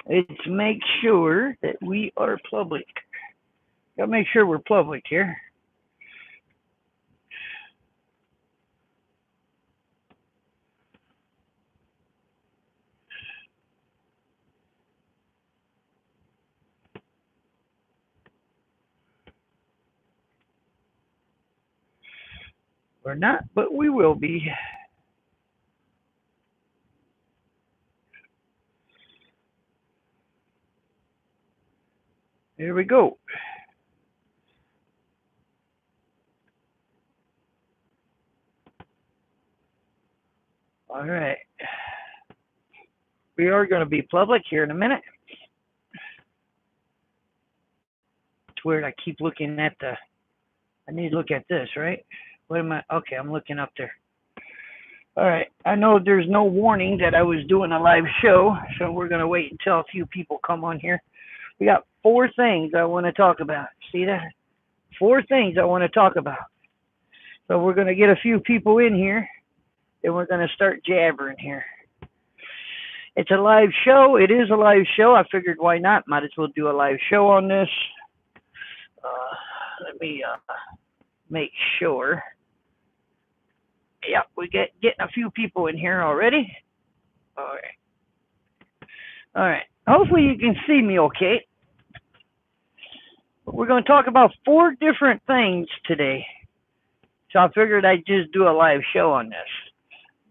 Let's make sure that we are public. Gotta make sure we're public here. We're not, but we will be. Here we go. All right. We are going to be public here in a minute. It's weird. I keep looking at the. I need to look at this, right? What am I? Okay, I'm looking up there. All right. I know there's no warning that I was doing a live show, so we're going to wait until a few people come on here. We got 4 things I want to talk about. See that? 4 things I want to talk about. So we're going to get a few people in here, and we're going to start jabbering here. It's a live show. It is a live show. I figured why not? Might as well do a live show on this. Let me make sure. Yep, we getting a few people in here already. All right. All right. Hopefully you can see me okay. But we're going to talk about 4 different things today. So I figured I'd just do a live show on this.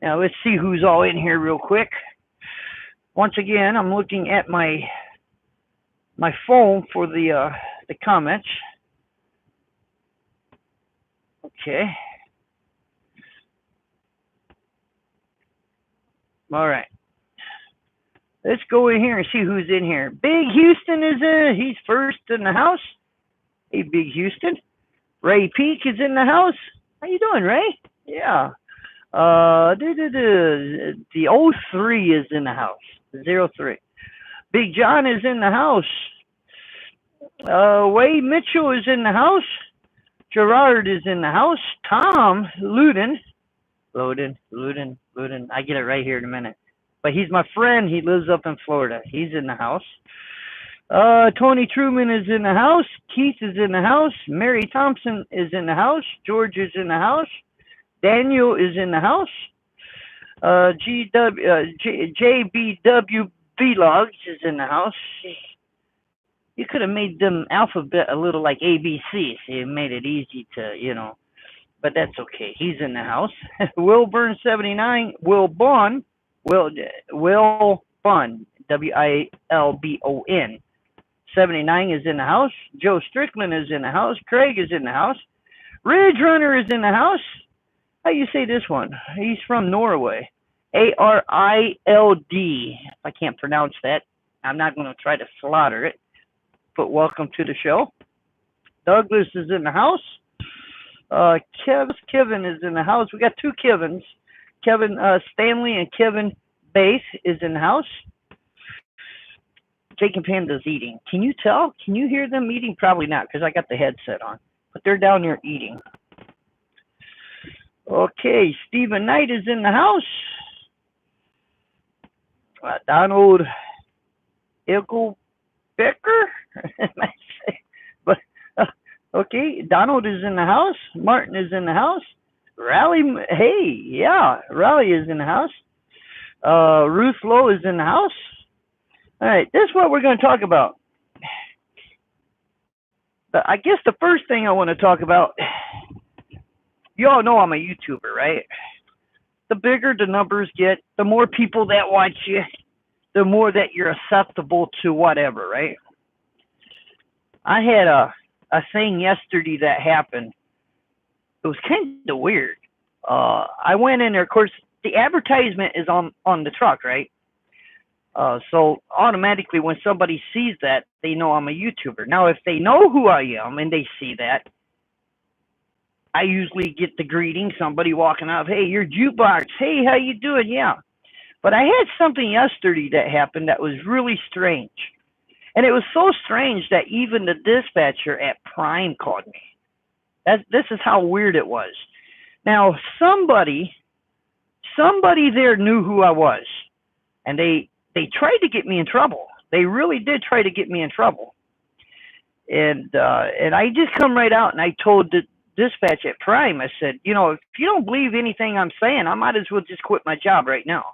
Now let's see who's all in here real quick. Once again, I'm looking at my phone for the comments. Okay. All right. Let's go in here and see who's in here. Big Houston is in. He's first in the house. Hey, Big Houston. Ray Peak is in the house. How you doing, Ray? Yeah. The 03 is in the house. 03. Big John is in the house. Wade Mitchell is in the house. Gerard is in the house. Tom Luden. I get it right here in a minute. But he's my friend. He lives up in Florida. He's in the house. Tony Truman is in the house. Keith is in the house. Mary Thompson is in the house. George is in the house. Daniel is in the house. JBW Vlogs is in the house. You could have made them alphabet a little like ABC. So it made it easy to, but that's okay. He's in the house. Will Burn 79. Will Bun. Will Bun. WILBON. 79 is in the house. Joe Strickland is in the house. Craig is in the house. Ridge Runner is in the house. How do you say this one? He's from Norway. ARILD. I can't pronounce that. I'm not going to try to slaughter it. But welcome to the show. Douglas is in the house. Kevin is in the house. We got 2 Kevins. Kevin Stanley and Kevin Bass is in the house. Jake and Panda's eating. Can you tell? Can you hear them eating? Probably not, because I got the headset on. But they're down there eating. Okay, Stephen Knight is in the house. Donald Ilkelbecker? But okay, Donald is in the house. Martin is in the house. Raleigh is in the house. Ruth Lowe is in the house. All right, this is what we're going to talk about. But I guess the first thing I want to talk about, you all know I'm a YouTuber, right? The bigger the numbers get, the more people that watch you, the more that you're acceptable to whatever, right? I had a thing yesterday that happened. It was kind of weird. I went in there. Of course, the advertisement is on the truck, right? So automatically when somebody sees that, they know I'm a YouTuber. Now, if they know who I am and they see that, I usually get the greeting, somebody walking up, hey, you're Jukebox. Hey, how you doing? Yeah. But I had something yesterday that happened that was really strange. And it was so strange that even the dispatcher at Prime called me. This is how weird it was. Now, somebody there knew who I was. And they tried to get me in trouble. They really did try to get me in trouble. And I just come right out and I told the dispatch at Prime, I said, you know, if you don't believe anything I'm saying, I might as well just quit my job right now.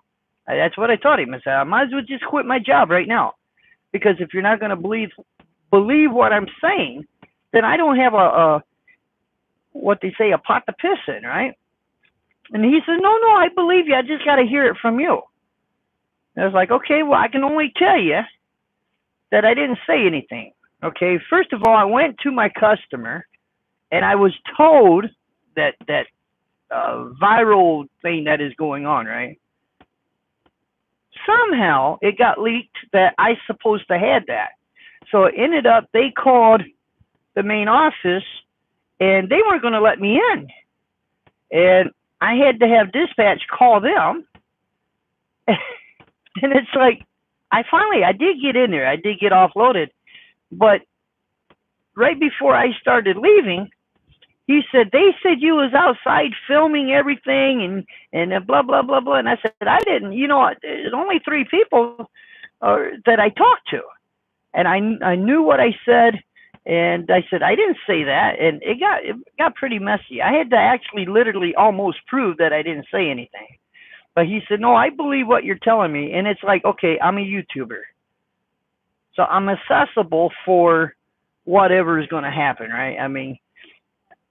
That's what I told him. I said, I might as well just quit my job right now, because if you're not going to believe what I'm saying, then I don't have a what they say, a pot to piss in, right? And he said, no, I believe you. I just got to hear it from you. And I was like, okay, well, I can only tell you that I didn't say anything. Okay, first of all, I went to my customer, and I was told that viral thing that is going on, right? Somehow it got leaked that I supposed to have that. So it ended up they called the main office, and they weren't going to let me in. And I had to have dispatch call them. And it's like, I did get in there. I did get offloaded. But right before I started leaving, he said, they said you was outside filming everything and blah, blah, blah, blah. And I said, I didn't. You know, there's only 3 people that I talked to. And I knew what I said. And I said, I didn't say that. And it got pretty messy. I had to actually literally almost prove that I didn't say anything. But he said, no, I believe what you're telling me. And it's like, okay, I'm a YouTuber. So I'm accessible for whatever is going to happen, right? I mean,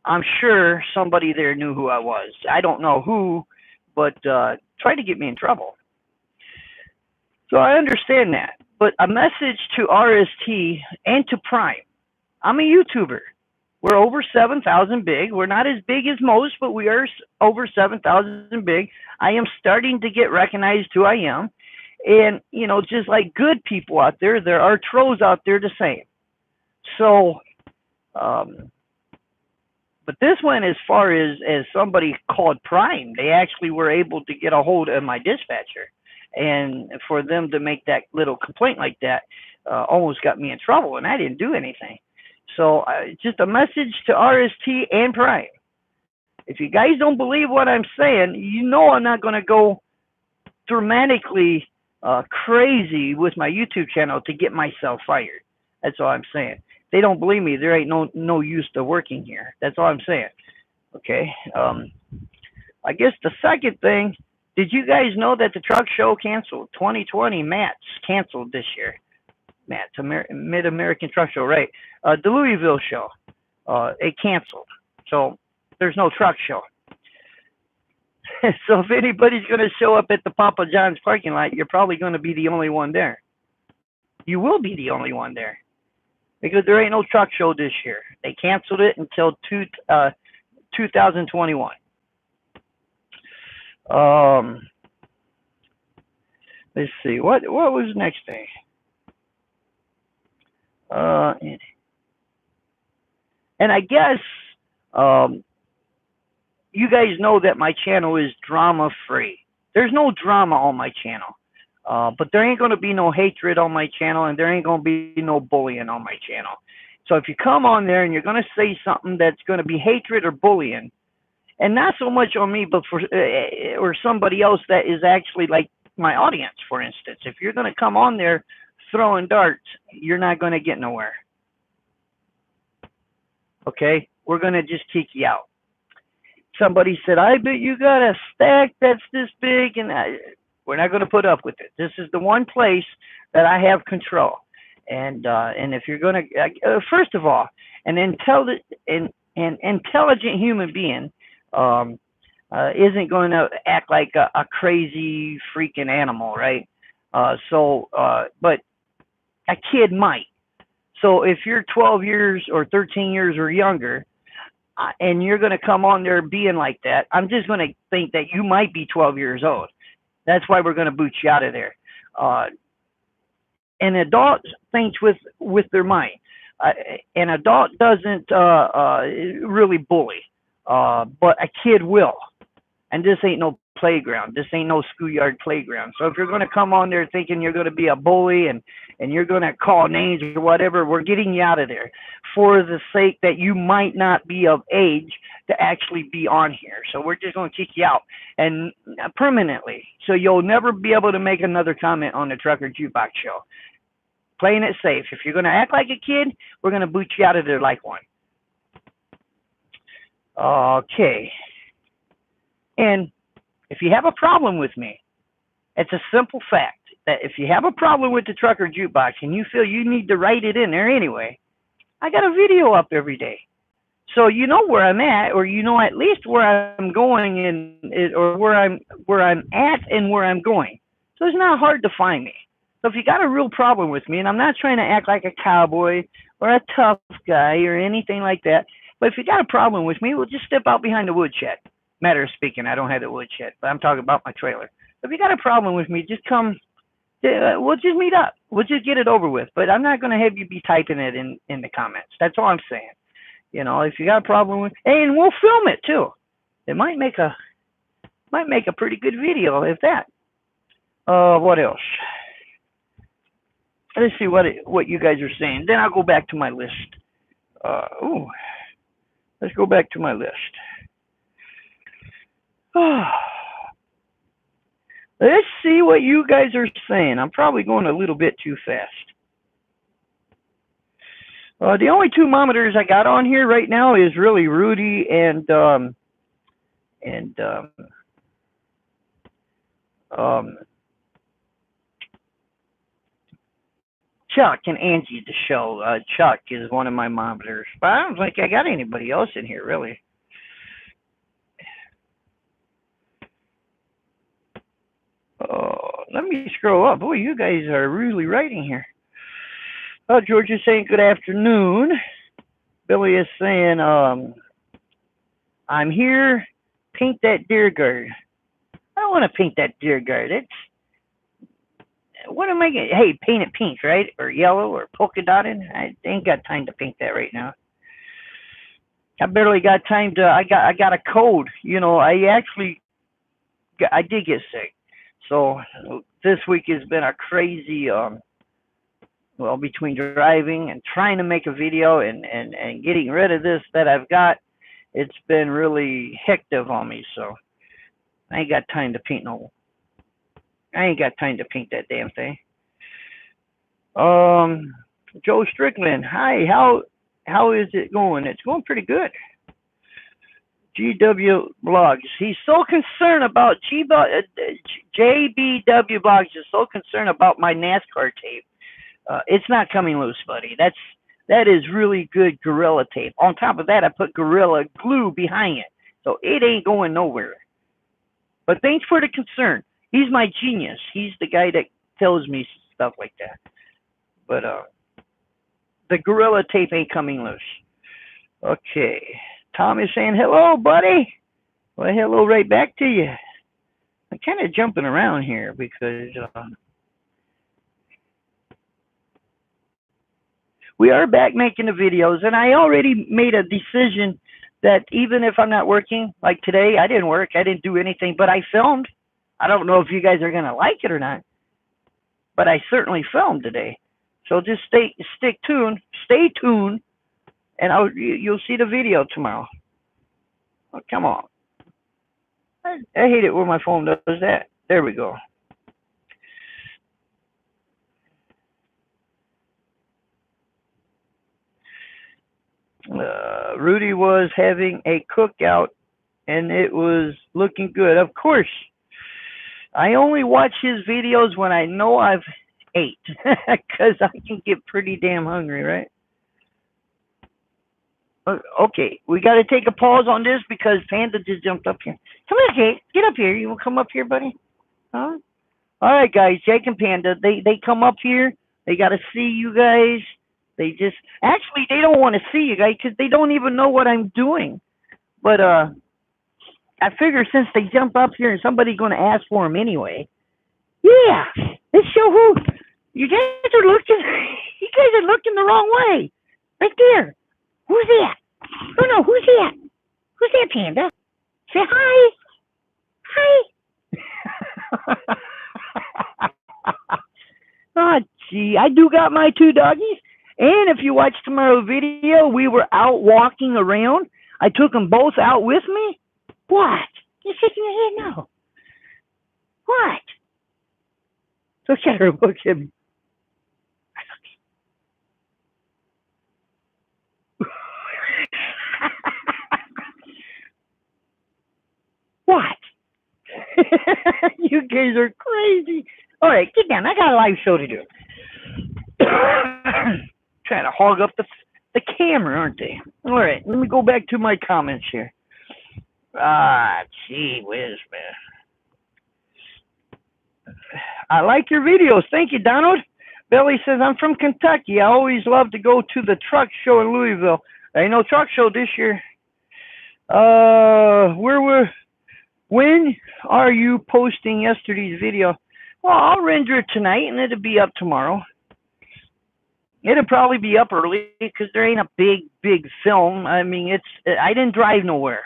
I'm sure somebody there knew who I was. I don't know who, but tried to get me in trouble. So I understand that. But a message to RST and to Prime. I'm a YouTuber. We're over 7,000 big. We're not as big as most, but we are over 7,000 big. I am starting to get recognized who I am. And, you know, just like good people out there, there are trolls out there the same. So, but this one, as far as somebody called Prime, they actually were able to get a hold of my dispatcher. And for them to make that little complaint like that almost got me in trouble, and I didn't do anything. So just a message to RST and Prime. If you guys don't believe what I'm saying, you know I'm not going to go dramatically crazy with my YouTube channel to get myself fired. That's all I'm saying. They don't believe me. There ain't no use to working here. That's all I'm saying. Okay. I guess the second thing, did you guys know that the truck show canceled? 2020 MATS canceled this year. MATS, Mid-American Truck Show, right? The Louisville show, it canceled. So there's no truck show. So if anybody's going to show up at the Papa John's parking lot, you're probably going to be the only one there. You will be the only one there, because there ain't no truck show this year. They canceled it until 2021. Let's see. What was the next thing? And I guess you guys know that my channel is drama free. There's no drama on my channel. But there ain't going to be no hatred on my channel, and there ain't going to be no bullying on my channel. So if you come on there and you're going to say something that's going to be hatred or bullying, and not so much on me, but for or somebody else that is actually like my audience, for instance, if you're going to come on there throwing darts, you're not going to get nowhere. Okay? We're going to just kick you out. Somebody said, I bet you got a stack that's this big, and we're not going to put up with it. This is the one place that I have control. And if you're going to, first of all, an intelligent human being isn't going to act like a crazy freaking animal, right? But a kid might. So if you're 12 years or 13 years or younger, and you're going to come on there being like that, I'm just going to think that you might be 12 years old. That's why we're going to boot you out of there. An adult thinks with their mind. An adult doesn't really bully, but a kid will. And this ain't no playground. This ain't no schoolyard playground. So if you're going to come on there thinking you're going to be a bully and you're going to call names or whatever, we're getting you out of there for the sake that you might not be of age to actually be on here. So we're just going to kick you out, and permanently. So you'll never be able to make another comment on the Trucker Jukebox show. Playing it safe. If you're going to act like a kid, we're going to boot you out of there like one. Okay. And if you have a problem with me, it's a simple fact that if you have a problem with the Trucker Jukebox and you feel you need to write it in there anyway, I got a video up every day. So you know where I'm at, or you know at least where I'm going and or where I'm at and where I'm going. So it's not hard to find me. So if you got a real problem with me, and I'm not trying to act like a cowboy or a tough guy or anything like that, but if you got a problem with me, we'll just step out behind the woodshed. Matter of speaking, I don't have the woodshed, but I'm talking about my trailer. If you got a problem with me, just come. We'll just meet up. We'll just get it over with. But I'm not going to have you be typing it in the comments. That's all I'm saying. You know, if you got a problem with, and we'll film it too. It might make a pretty good video if that. What else? Let's see what you guys are saying. Then I'll go back to my list. Let's go back to my list. Let's see what you guys are saying. I'm probably going a little bit too fast. The only two monitors I got on here right now is really Rudy and Chuck and Angie the show. Chuck is one of my monitors, but I don't think I got anybody else in here really. Let me scroll up. Boy, you guys are really writing here. George is saying good afternoon. Billy is saying, I'm here. Paint that deer guard. I don't want to paint that deer guard. What am I getting? Hey, paint it pink, right? Or yellow or polka dotted. I ain't got time to paint that right now. I barely got time to. I got a cold. You know, I did get sick. So this week has been a crazy, well, between driving and trying to make a video and getting rid of this that I've got, it's been really hectic on me. So I ain't got time to paint that damn thing. Joe Strickland, hi, how is it going? It's going pretty good. GW Blogs, he's so concerned about JBW Blogs is so concerned about my NASCAR tape. It's not coming loose, buddy. That is really good Gorilla tape. On top of that, I put Gorilla glue behind it, so it ain't going nowhere. But thanks for the concern. He's my genius. He's the guy that tells me stuff like that. But the Gorilla tape ain't coming loose. Okay. Tom is saying hello, buddy. Well, hello right back to you. I'm kind of jumping around here because we are back making the videos, and I already made a decision that even if I'm not working, like today, I didn't work, I didn't do anything, but I filmed. I don't know if you guys are going to like it or not, but I certainly filmed today. So just stay tuned, and you'll see the video tomorrow. Oh, come on. I hate it when my phone does that. There we go. Rudy was having a cookout, and it was looking good. Of course, I only watch his videos when I know I've ate, because I can get pretty damn hungry, right? Okay, we got to take a pause on this because Panda just jumped up here. Come here, Jake. Get up here. You want to come up here, buddy? Huh? All right, guys. Jake and Panda, they come up here. They got to see you guys. They don't want to see you guys because they don't even know what I'm doing. But I figure since they jump up here and somebody's going to ask for them anyway. Yeah, let's show who. You guys are looking the wrong way. Right there. Who's that? Oh no, who's that? Who's that, Panda? Say hi. Hi. Oh, gee, I do got my two doggies. And if you watch tomorrow's video, we were out walking around. I took them both out with me. What? You're shaking your head now. What? Look at her. Look at me. You guys are crazy. All right, get down. I got a live show to do. Trying to hog up the camera, aren't they? All right, let me go back to my comments here. Gee whiz, man. I like your videos. Thank you, Donald. Billy says, I'm from Kentucky. I always love to go to the truck show in Louisville. There ain't no truck show this year. When are you posting yesterday's video? Well, I'll render it tonight and it'll be up tomorrow. It'll probably be up early because there ain't a big film. I mean, I didn't drive nowhere.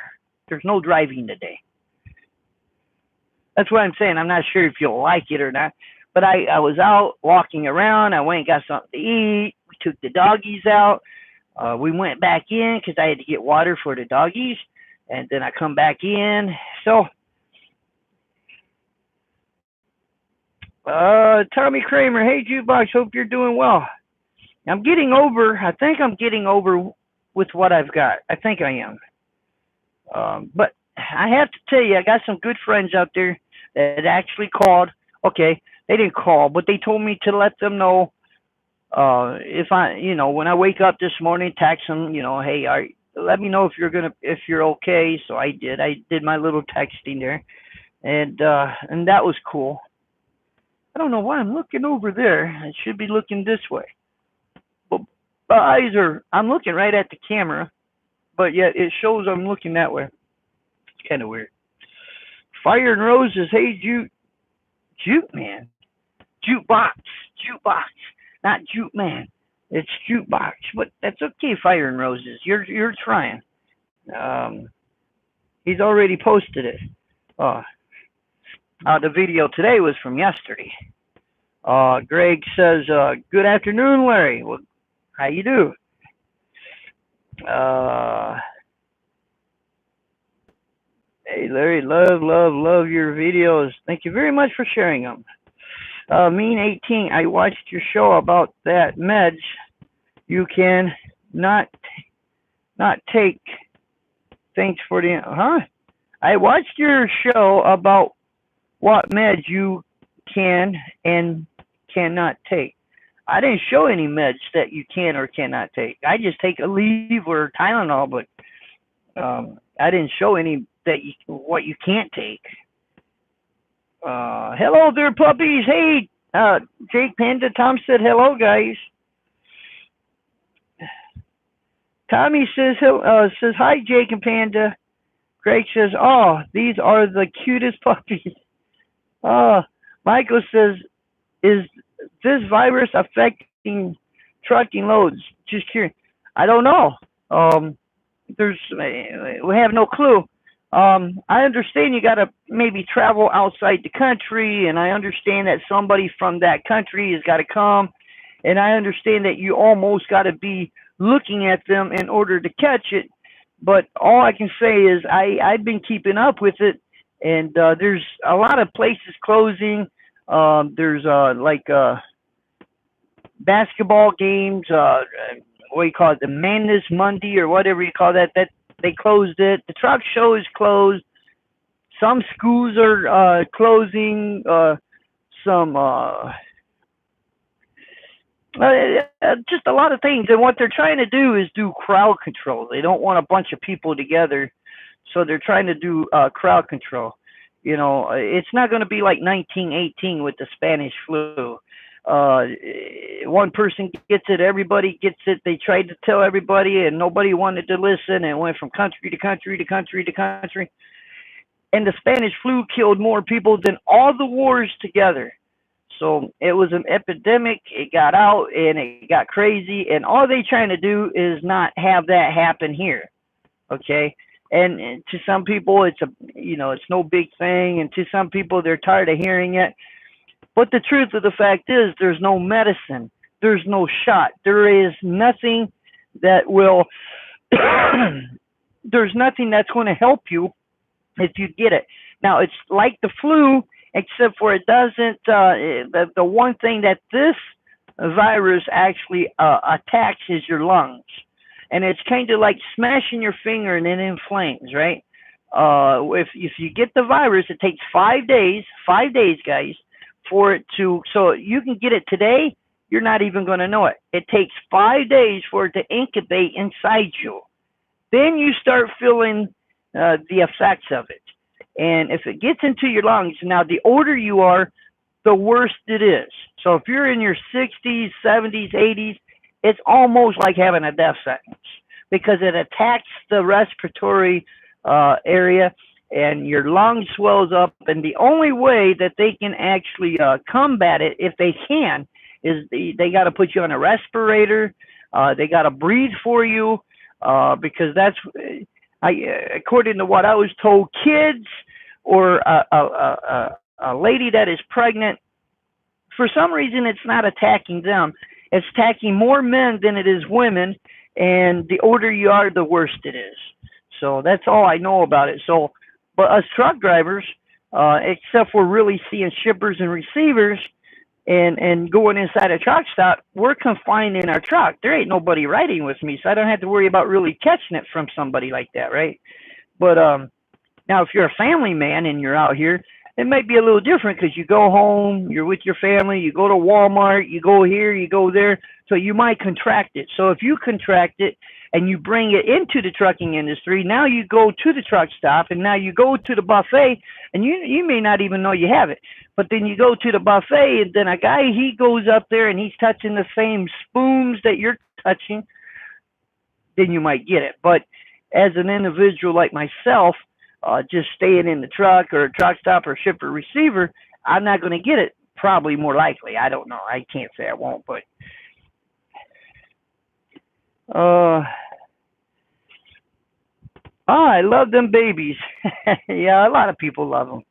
There's no driving today. That's what I'm saying. I'm not sure if you'll like it or not. But I was out walking around. I went and got something to eat. We took the doggies out. We went back in because I had to get water for the doggies. And then I come back in. So, Tommy Kramer, hey, Jukebox, hope you're doing well. I think I'm getting over with what I've got. I think I am. But I have to tell you, I got some good friends out there that actually called. Okay, they didn't call, but they told me to let them know if when I wake up this morning, text them, hey, let me know if you're okay. So I did. I did my little texting there, and that was cool. I don't know why I'm looking over there. I should be looking this way. But I'm looking right at the camera, but yet it shows I'm looking that way. It's kind of weird. Fire and Roses, hey, Juke man. Jukebox, not Juke man. It's Jukebox, but that's okay. Fire and Roses, you're trying. He's already posted it. The video today was from yesterday. Greg says, "Good afternoon, Larry. Well, how you do?" Hey, Larry, love your videos. Thank you very much for sharing them. Mean18, I watched your show about that meds you can not take. Thanks for the I watched your show about what meds you can and cannot take. I didn't show any meds that you can or cannot take. I just take Aleve or Tylenol, but I didn't show any what you can't take. Hello there, puppies. Hey, Jake Panda. Tom said hello, guys. Tommy says hi, Jake and Panda. Greg says, oh, these are the cutest puppies. Michael says, is this virus affecting trucking loads? Just curious. I don't know. We have no clue. I understand you got to maybe travel outside the country, and I understand that somebody from that country has got to come, and I understand that you almost got to be looking at them in order to catch it. But all I can say is I've been keeping up with it, and there's a lot of places closing. There's basketball games, what do you call it, the Madness Monday or whatever you call that they closed it. The truck show is closed. Some schools are closing. Just a lot of things. And what they're trying to do is do crowd control. They don't want a bunch of people together, so they're trying to do crowd control. It's not going to be like 1918 with the Spanish flu. One person gets it, everybody gets it. They tried to tell everybody, and nobody wanted to listen. And it went from country to country to country to country. And the Spanish flu killed more people than all the wars together. So it was an epidemic. It got out and it got crazy. And all they trying to do is not have that happen here. Okay. And to some people, it's no big thing. And to some people, they're tired of hearing it. But the truth of the fact is, there's no medicine. There's no shot. There is nothing that will, there's nothing that's going to help you if you get it. Now, it's like the flu, except for it doesn't, the one thing that this virus actually attacks is your lungs. And it's kind of like smashing your finger and it inflames, right? if you get the virus, it takes 5 days, guys, for it to. So you can get it today. You're not even going to know it. It takes 5 days for it to incubate inside you. Then you start feeling the effects of it. And if it gets into your lungs, now the older you are, the worse it is. So if you're in your 60s, 70s, 80s, it's almost like having a death sentence because it attacks the respiratory area and your lung swells up. And the only way that they can actually combat it, if they can, is they got to put you on a respirator. They got to breathe for you because that's, according to what I was told, kids or a lady that is pregnant, for some reason it's not attacking them. It's attacking more men than it is women, and the older you are, the worse it is. So that's all I know about it. So, but us truck drivers, except for really seeing shippers and receivers and going inside a truck stop, we're confined in our truck. There ain't nobody riding with me, so I don't have to worry about really catching it from somebody like that, right? But now, if you're a family man and you're out here, it might be a little different because you go home, you're with your family, you go to Walmart, you go here, you go there, so you might contract it. So if you contract it and you bring it into the trucking industry, now you go to the truck stop and now you go to the buffet and you may not even know you have it. But then you go to the buffet and then a guy, he goes up there and he's touching the same spoons that you're touching, then you might get it. But as an individual like myself, just staying in the truck or a truck stop or shipper receiver, I'm not going to get it. Probably more likely. I don't know. I can't say I won't, but I love them babies. Yeah, a lot of people love them.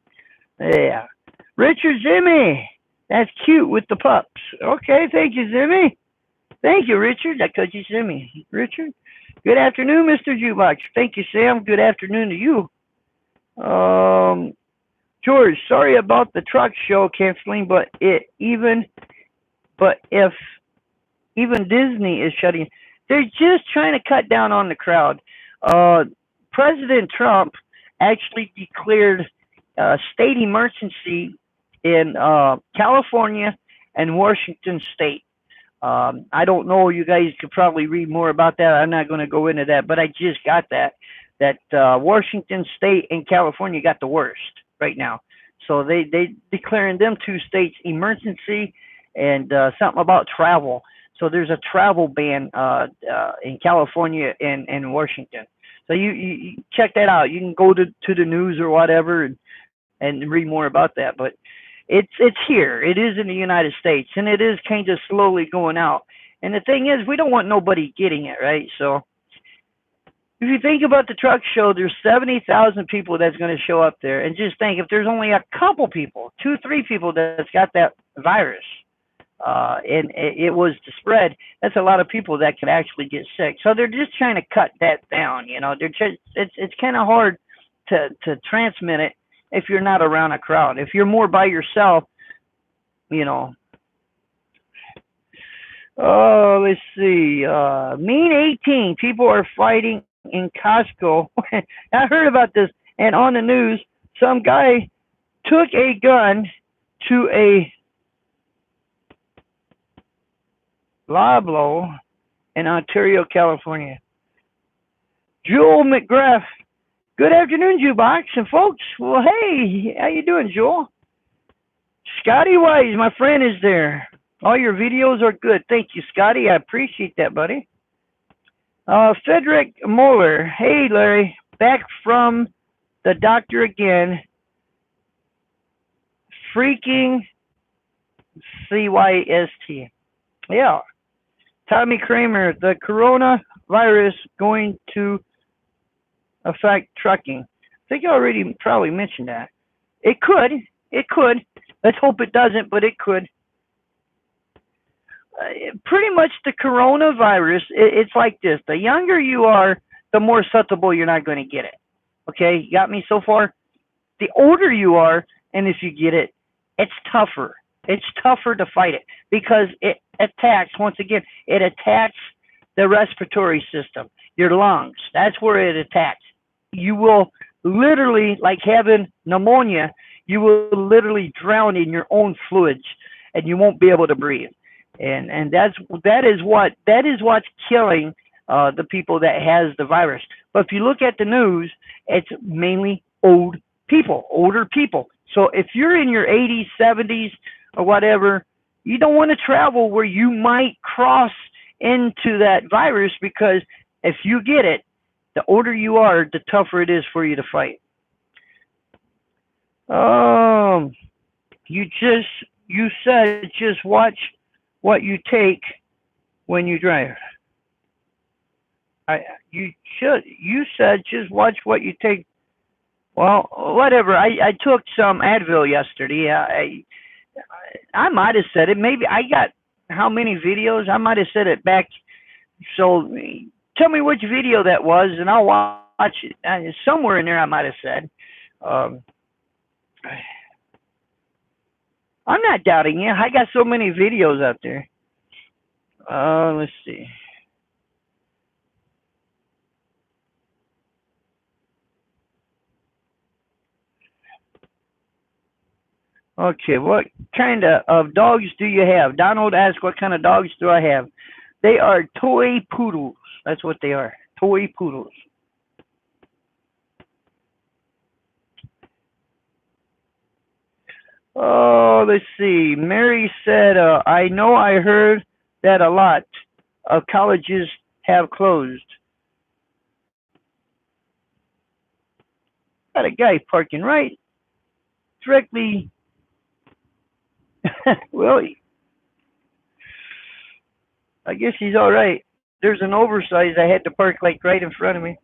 Yeah. Richard Zimmy. That's cute with the pups. Okay, thank you, Zimmy. Thank you, Richard. I called you Zimmy. Richard. Good afternoon, Mr. Jukebox. Thank you, Sam. Good afternoon to you. George, sorry about the truck show canceling, but if even Disney is shutting, they're just trying to cut down on the crowd. President Trump actually declared state emergency in California and Washington State. I don't know. You guys could probably read more about that. I'm not going to go into that, but I just got that Washington State and California got the worst right now. So they declaring them two states emergency and something about travel. So there's a travel ban in California and Washington. So you check that out. You can go to the news or whatever and read more about that. But it's here. It is in the United States, and it is kind of slowly going out. And the thing is, we don't want nobody getting it, right? So if you think about the truck show, there's 70,000 people that's going to show up there. And just think, if there's only a couple people, 2-3 people that's got that virus, and it was to spread, that's a lot of people that could actually get sick. So they're just trying to cut that down. You know, they're just, it's kind of hard to transmit it if you're not around a crowd. If you're more by yourself, you know. Oh, let's see. Mean 18 people are fighting in Costco. I heard about this, and on the news, some guy took a gun to a Loblaw in Ontario, California. Joel McGrath. Good afternoon, Jukebox and folks. Well, hey, how you doing, Joel? Scotty Wise, my friend, is there. All your videos are good. Thank you, Scotty. I appreciate that, buddy. Frederick Moeller. Hey, Larry. Back from the doctor again. Freaking CYST. Yeah. Tommy Kramer. The coronavirus going to affect trucking. I think I already probably mentioned that. It could. It could. Let's hope it doesn't, but it could. Pretty much the coronavirus, it's like this. The younger you are, the more susceptible you're not going to get it. Okay, you got me so far? The older you are, and if you get it, it's tougher. It's tougher to fight it because it attacks, once again, it attacks the respiratory system, your lungs. That's where it attacks. You will literally like having pneumonia. You will literally drown in your own fluids, and you won't be able to breathe. And that is what's killing the people that has the virus. But if you look at the news, it's mainly older people. So if you're in your 80s, 70s, or whatever, you don't want to travel where you might cross into that virus, because if you get it, the older you are, the tougher it is for you to fight. Um, you said just watch what you take when you drive. I you said just watch what you take. Well, whatever. I took some Advil yesterday. I might have said it. Maybe I got how many videos? I might have said it back. So tell me which video that was, and I'll watch it. Somewhere in there, I might have said. Um, I'm not doubting you. I got so many videos out there. Let's see. Okay, what kind of dogs do you have? Donald asked, what kind of dogs do I have? They are toy poodles. That's what they are. Toy poodles. Oh, let's see. Mary said, I know I heard that a lot of colleges have closed. Got a guy parking right directly. Well, I guess he's all right. There's an oversized. I had to park like right in front of me.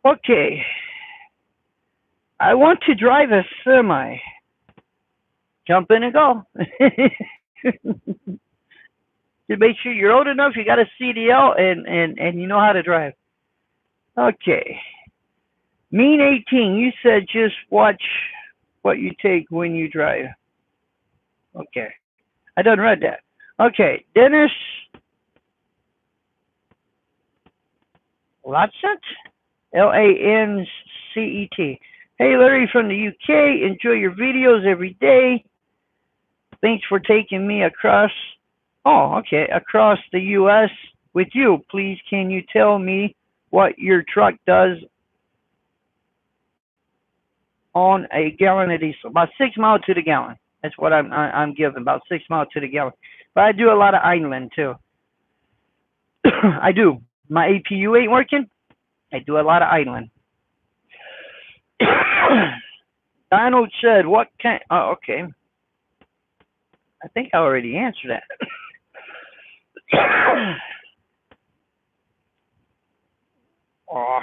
Okay. I want to drive a semi. Jump in and go. To make sure you're old enough, you got a CDL and you know how to drive. Okay. Mean 18, you said just watch what you take when you drive. Okay. I done read that. Okay. Dennis Lancet? Lancet. Hey, Larry from the UK. Enjoy your videos every day. Thanks for taking me across. Oh, okay. Across the US with you. Please, can you tell me what your truck does on a gallon of diesel? About 6 miles to the gallon. That's what I'm giving. About 6 miles to the gallon. But I do a lot of idling too. I do. My APU ain't working. I do a lot of idling. Donald said, "What kind?" Oh, okay. I think I already answered that. Oh,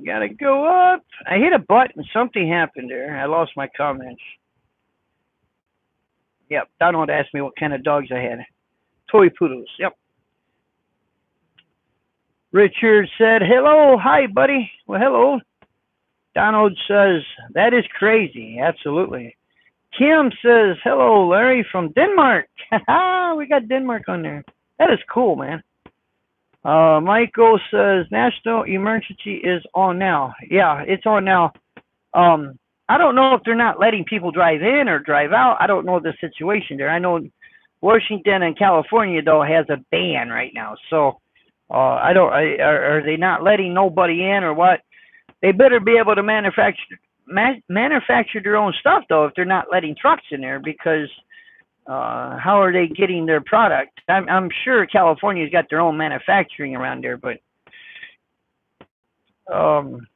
gotta go up. I hit a button. Something happened there. I lost my comments. Yep. Donald asked me what kind of dogs I had. Toy poodles. Yep. Richard said, "Hello, hi, buddy." Well, hello. Donald says, "That is crazy." Absolutely. Kim says, "Hello, Larry from Denmark." We got Denmark on there. That is cool, man. Michael says, "National emergency is on now." Yeah, it's on now. I don't know if they're not letting people drive in or drive out. I don't know the situation there. I know Washington and California though has a ban right now. So I don't. Are they not letting nobody in or what? They better be able to manufacture their own stuff though if they're not letting trucks in there, because how are they getting their product? I'm sure California's got their own manufacturing around there, but um,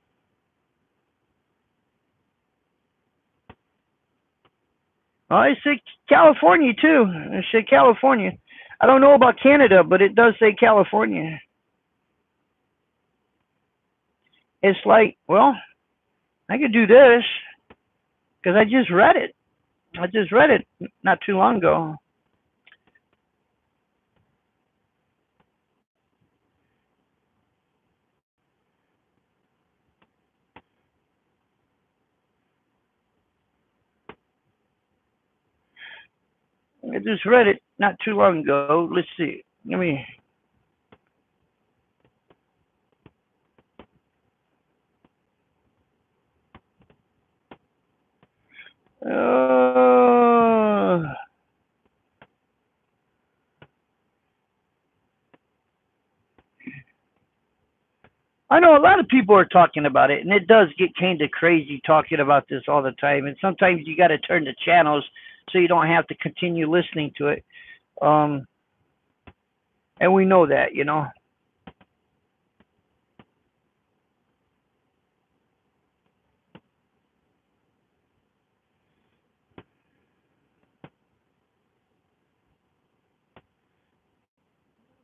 I say California too. I say California. I don't know about Canada, but it does say California. It's like, well, I could do this because I just read it. I just read it not too long ago. I just read it not too long ago. Let's see. Let me. I know a lot of people are talking about it, and it does get kind of crazy talking about this all the time. And sometimes you got to turn the channels so you don't have to continue listening to it. Um, and we know that, you know.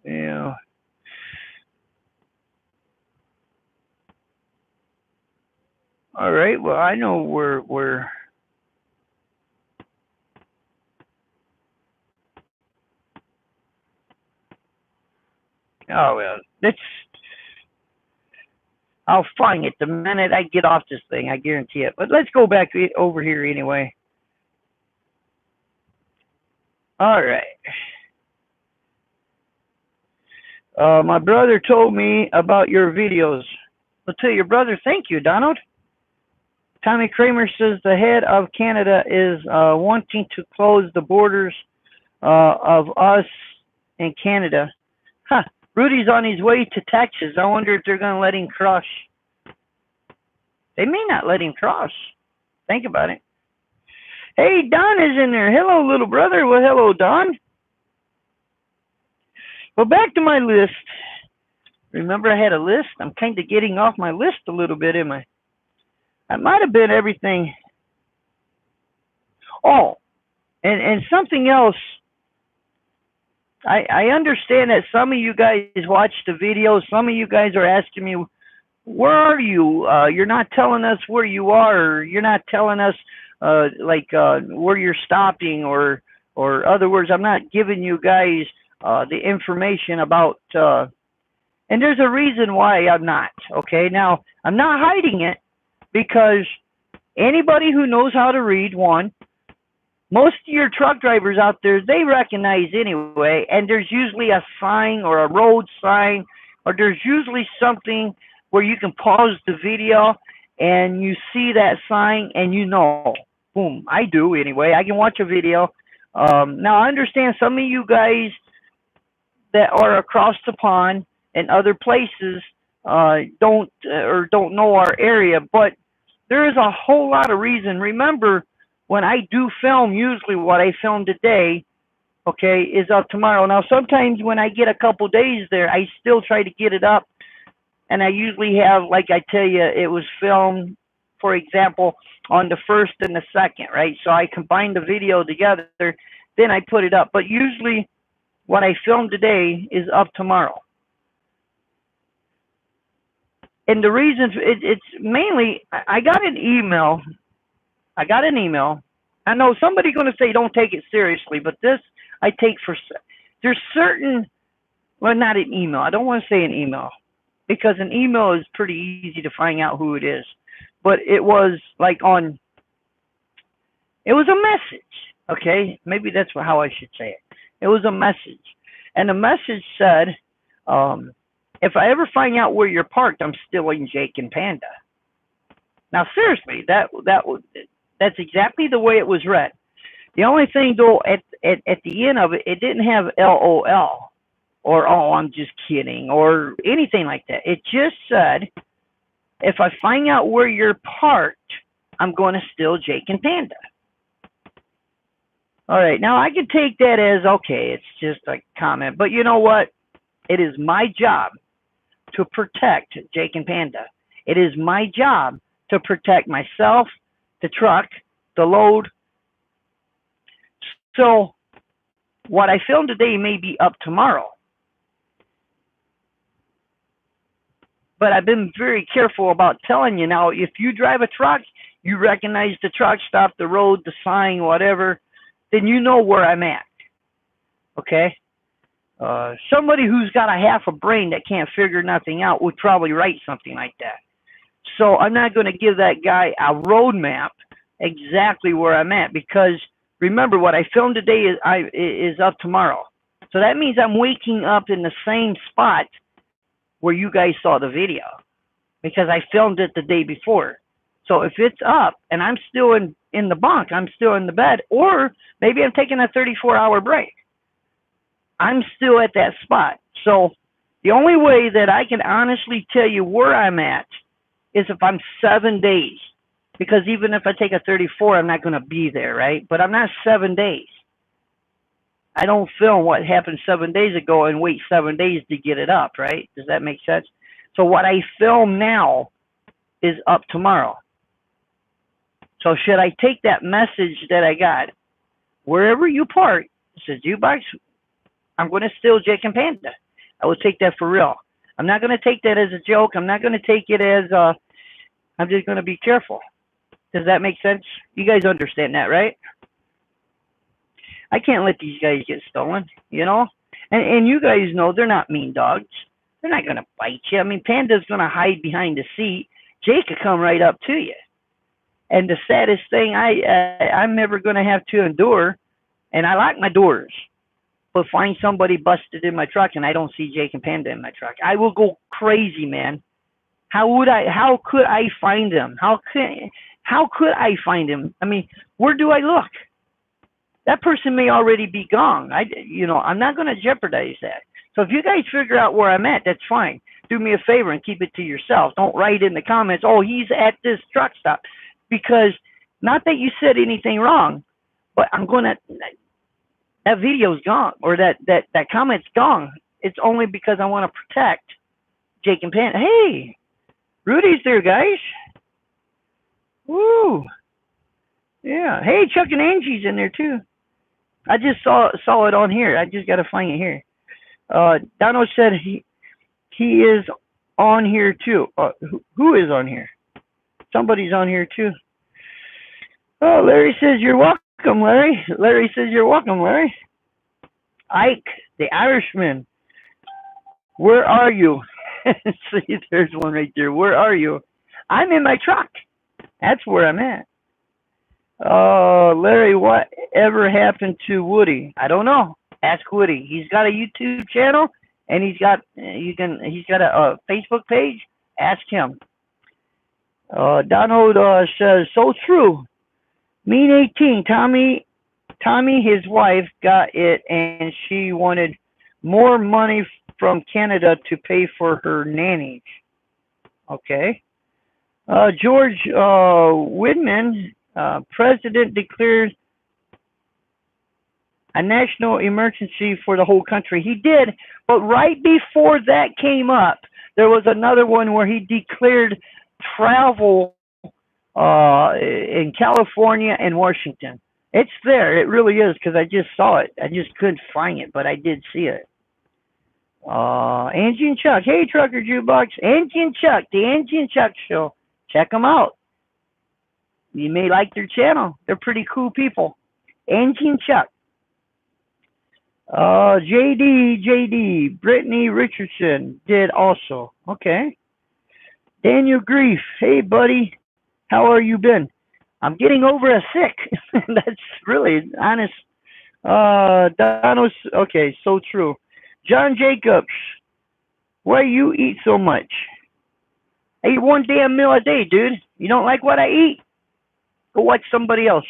Yeah. All right. Well, I know we're. Oh well, it's. I'll find it the minute I get off this thing. I guarantee it. But let's go back over here anyway. All right. My brother told me about your videos. I'll tell your brother, thank you, Donald. Tommy Kramer says the head of Canada is wanting to close the borders of us and Canada. Huh. Rudy's on his way to Texas. I wonder if they're going to let him cross. They may not let him cross. Think about it. Hey, Don is in there. Hello, little brother. Well, hello, Don. Well, back to my list. Remember I had a list? I'm kind of getting off my list a little bit, am I? I might have been everything. Oh, and something else. I understand that some of you guys watch the videos. Some of you guys are asking me, where are you? You're not telling us where you are. Or you're not telling us where you're stopping, or other words, I'm not giving you guys the information about. And there's a reason why I'm not. Okay, now I'm not hiding it because anybody who knows how to read, one, most of your truck drivers out there, they recognize anyway, and there's usually a sign or a road sign, or there's usually something where you can pause the video and you see that sign and you know. Boom, I do anyway. I can watch a video. Now, I understand some of you guys that are across the pond and other places don't know our area, but there is a whole lot of reason. Remember, when I do film, usually what I film today, okay, is up tomorrow. Now, sometimes when I get a couple days there, I still try to get it up, and I usually have, like I tell you, it was filmed, for example, on the 1st and the 2nd, right? So I combine the video together, then I put it up. But usually what I filmed today is up tomorrow. And the reason, it's mainly, I got an email. I know somebody's going to say don't take it seriously, but this I take for, there's certain, well, not an email. I don't want to say an email because an email is pretty easy to find out who it is. But it was like it was a message, okay? Maybe that's how I should say it. It was a message. And the message said, if I ever find out where you're parked, I'm still in Jake and Panda. Now, seriously, that's exactly the way it was read. The only thing, though, at the end of it, it didn't have LOL or, oh, I'm just kidding, or anything like that. It just said, if I find out where you're parked, I'm going to steal Jake and Panda. All right, now I can take that as, okay, it's just a comment. But you know what? It is my job to protect Jake and Panda. It is my job to protect myself, the truck, the load. So what I filmed today may be up tomorrow. But I've been very careful about telling you now, if you drive a truck, you recognize the truck stop, the road, the sign, whatever, then you know where I'm at. Okay? Somebody who's got a half a brain that can't figure nothing out would probably write something like that. So I'm not going to give that guy a roadmap exactly where I'm at, because remember what I filmed today is up tomorrow. So that means I'm waking up in the same spot where you guys saw the video because I filmed it the day before. So if it's up and I'm still in the bunk, I'm still in the bed, or maybe I'm taking a 34-hour break, I'm still at that spot. So the only way that I can honestly tell you where I'm at is if I'm 7 days. Because even if I take a 34, I'm not going to be there, right? But I'm not 7 days. I don't film what happened 7 days ago and wait 7 days to get it up, right? Does that make sense? So what I film now is up tomorrow. So should I take that message that I got, wherever you park, it says Jukebox, I'm going to steal Jake and Panda. I will take that for real. I'm not going to take that as a joke. I'm not going to take it as I'm just going to be careful. Does that make sense? You guys understand that, right? I can't let these guys get stolen, you know? And you guys know they're not mean dogs. They're not going to bite you. I mean, Panda's going to hide behind the seat. Jake could come right up to you. And the saddest thing I'm never going to have to endure, and I lock my doors, but find somebody busted in my truck and I don't see Jake and Panda in my truck. I will go crazy, man. How could I find them? How could I find him? I mean, where do I look? That person may already be gone. I'm not going to jeopardize that. So if you guys figure out where I'm at, that's fine. Do me a favor and keep it to yourself. Don't write in the comments, oh, he's at this truck stop. Because not that you said anything wrong, but that video's gone, or that comment's gone. It's only because I want to protect Jake and Panda. Hey, Rudy's there, guys. Woo. Yeah. Hey, Chuck and Angie's in there too. I just saw it on here. I just got to find it here. Dono said he is on here too. Who is on here? Somebody's on here too. Oh, Larry says you're welcome, Larry. Larry says you're welcome, Larry. Ike, the Irishman. Where are you? See, there's one right there. Where are you? I'm in my truck. That's where I'm at. Larry, whatever happened to Woody? I don't know. Ask Woody. He's got a YouTube channel and he's got a Facebook page. Ask him. Donald says, so true. Mean 18. Tommy, his wife, got it, and she wanted more money from Canada to pay for her nannies. Okay. George Widman, president declared a national emergency for the whole country. He did, but right before that came up, there was another one where he declared travel in California and Washington. It's there. It really is, because I just saw it. I just couldn't find it, but I did see it. Angie and Chuck. Hey, Trucker Jukebox. Angie and Chuck, the Angie and Chuck Show. Check them out. You may like their channel. They're pretty cool people. Angie and Chuck. JD, Brittany Richardson did also. Okay. Daniel Grief. Hey, buddy. How are you been? I'm getting over a sick. That's really honest. Donos. Okay, so true. John Jacobs. Why you eat so much? I eat one damn meal a day, dude. You don't like what I eat? Go watch somebody else.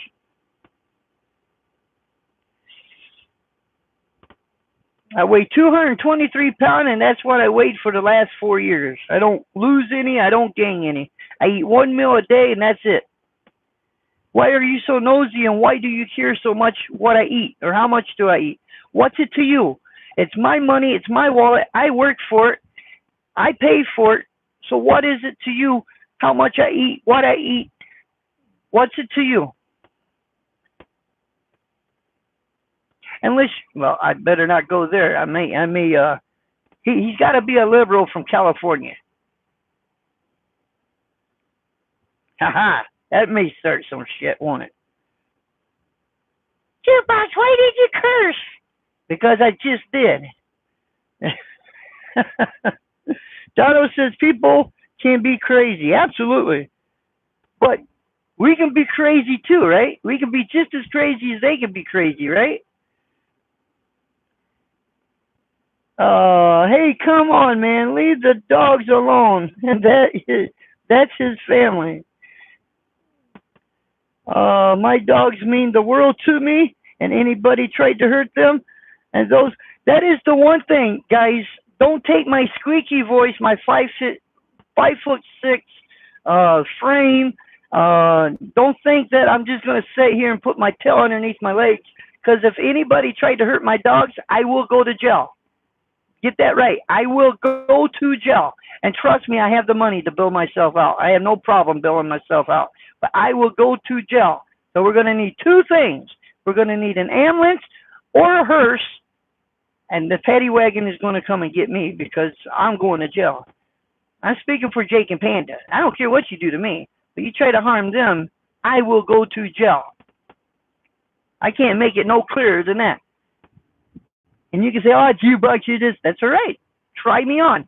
I weigh 223 pounds, and that's what I weighed for the last 4 years. I don't lose any. I don't gain any. I eat one meal a day, and that's it. Why are you so nosy, and why do you care so much what I eat, or how much do I eat? What's it to you? It's my money. It's my wallet. I work for it. I pay for it. So what is it to you how much I eat, what I eat? What's it to you? Unless, well, I better not go there. He's got to be a liberal from California. Haha, that may start some shit, won't it? Jukebox, why did you curse? Because I just did. Dono says people can be crazy. Absolutely. But We can be crazy too, right? We can be just as crazy as they can be crazy, right? Hey, come on, man. Leave the dogs alone. And that's his family. My dogs mean the world to me, and anybody tried to hurt them, and those. That is the one thing, guys. Don't take my squeaky voice, my 5'6" frame. Don't think that I'm just gonna sit here and put my tail underneath my legs. Because if anybody tried to hurt my dogs, I will go to jail. Get that right. I will go to jail. And trust me, I have the money to bill myself out. I have no problem billing myself out. But I will go to jail. So we're going to need two things. We're going to need an ambulance or a hearse, and the paddy wagon is going to come and get me because I'm going to jail. I'm speaking for Jake and Panda. I don't care what you do to me, but you try to harm them, I will go to jail. I can't make it no clearer than that. And you can say, oh, Jukebox, you this. That's all right. Try me on.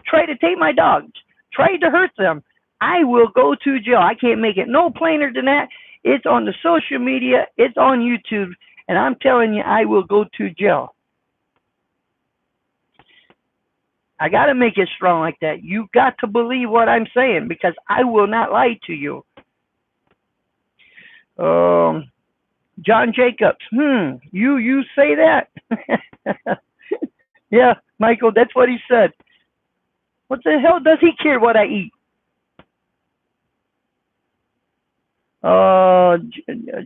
Try to take my dogs. Try to hurt them. I will go to jail. I can't make it no plainer than that. It's on the social media. It's on YouTube. And I'm telling you, I will go to jail. I got to make it strong like that. You got to believe what I'm saying because I will not lie to you. John Jacobs. You say that? Yeah, Michael, that's what he said. What the hell does he care what I eat?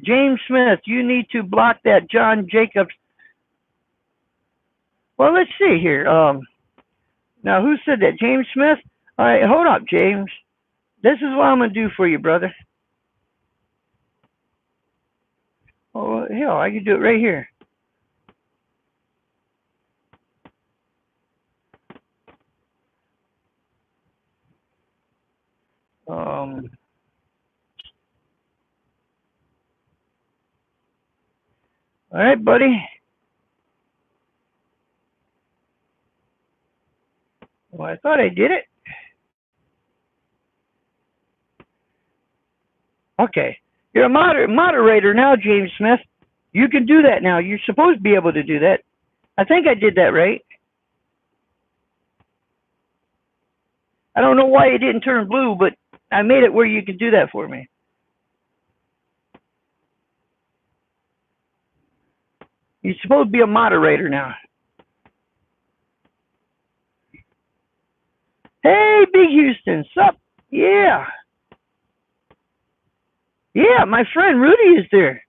James Smith, you need to block that John Jacobs. Well, let's see here. Now, who said that? James Smith? All right, hold up, James. This is what I'm going to do for you, brother. Oh, hell, I can do it right here. All right, buddy. Well, I thought I did it. Okay. You're a moderator now, James Smith. You can do that now. You're supposed to be able to do that. I think I did that right. I don't know why it didn't turn blue, but I made it where you could do that for me. You're supposed to be a moderator now. Hey, Big Houston, sup? Yeah. Yeah, my friend Rudy is there.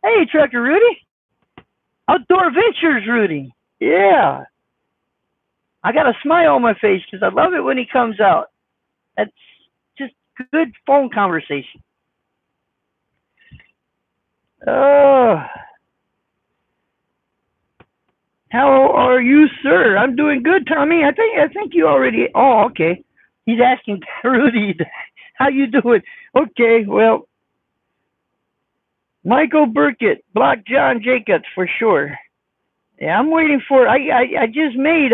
Hey, Trucker Rudy. Outdoor Ventures Rudy. Yeah. I got a smile on my face because I love it when he comes out. That's just good phone conversation. Oh. How are you, sir? I'm doing good, Tommy. I think you already. Oh, okay. He's asking Rudy, how you doing? Okay, well, Michael Burkett, block John Jacobs for sure. Yeah, I'm waiting for. I just made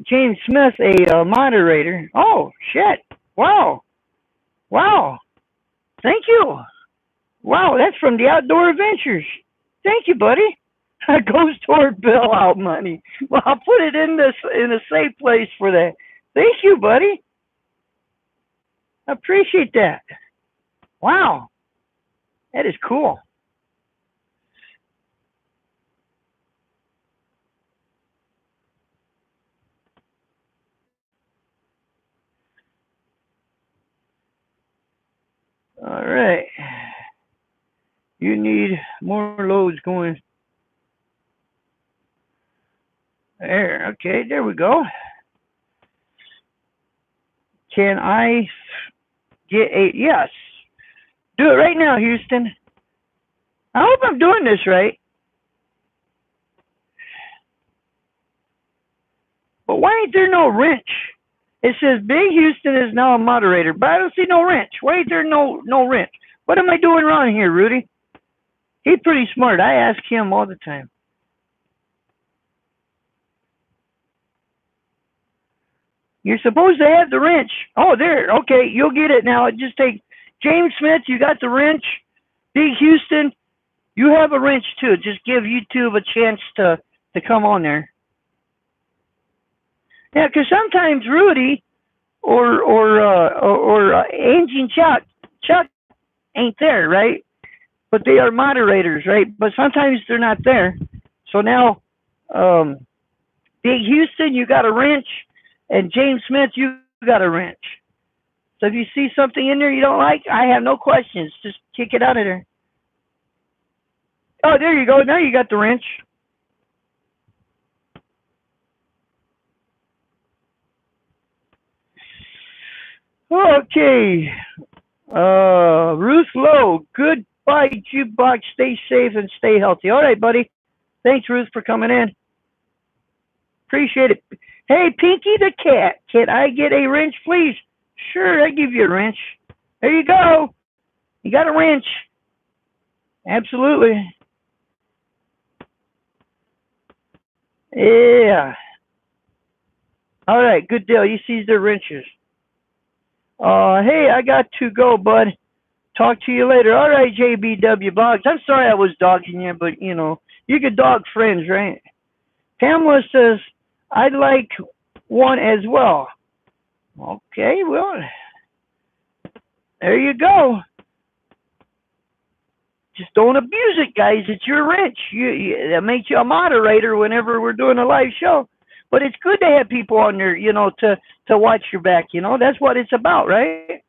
James Smith a moderator. Oh shit! Wow, wow. Thank you. Wow, that's from the Outdoor Adventures. Thank you, buddy. It goes toward bailout money. Well, I'll put it in a safe place for that. Thank you, buddy. I appreciate that. Wow, that is cool. All right. You need more loads going. There. Okay, there we go. Can I get a yes? Do it right now, Houston. I hope I'm doing this right. But why ain't there no wrench? It says Big Houston is now a moderator, but I don't see no wrench. Why ain't there no wrench? What am I doing wrong here, Rudy? He's pretty smart. I ask him all the time. You're supposed to have the wrench. Oh, there. Okay, you'll get it now. Just take James Smith. You got the wrench. Big Houston, you have a wrench too. Just give YouTube a chance to come on there. Yeah, because sometimes Rudy or Angie and Chuck ain't there, right? But they are moderators, right? But sometimes they're not there. So now, Big Houston, you got a wrench, and James Smith, you got a wrench. So if you see something in there you don't like, I have no questions. Just kick it out of there. Oh, there you go. Now you got the wrench. Okay. Ruth Lowe, goodbye, Jukebox. Stay safe and stay healthy. All right, buddy. Thanks, Ruth, for coming in. Appreciate it. Hey, Pinky the cat, can I get a wrench, please? Sure, I give you a wrench. There you go. You got a wrench. Absolutely. Yeah. All right, good deal. You seized their wrenches. Hey, I got to go, bud. Talk to you later. All right, JBW Blogs. I'm sorry I was dogging you, but you know, you could dog friends, right? Pamela says, I'd like one as well. Okay, well, there you go. Just don't abuse it, guys. It's your wrench. That makes you a moderator whenever we're doing a live show. But it's good to have people on there, you know, to watch your back. You know, that's what it's about, right?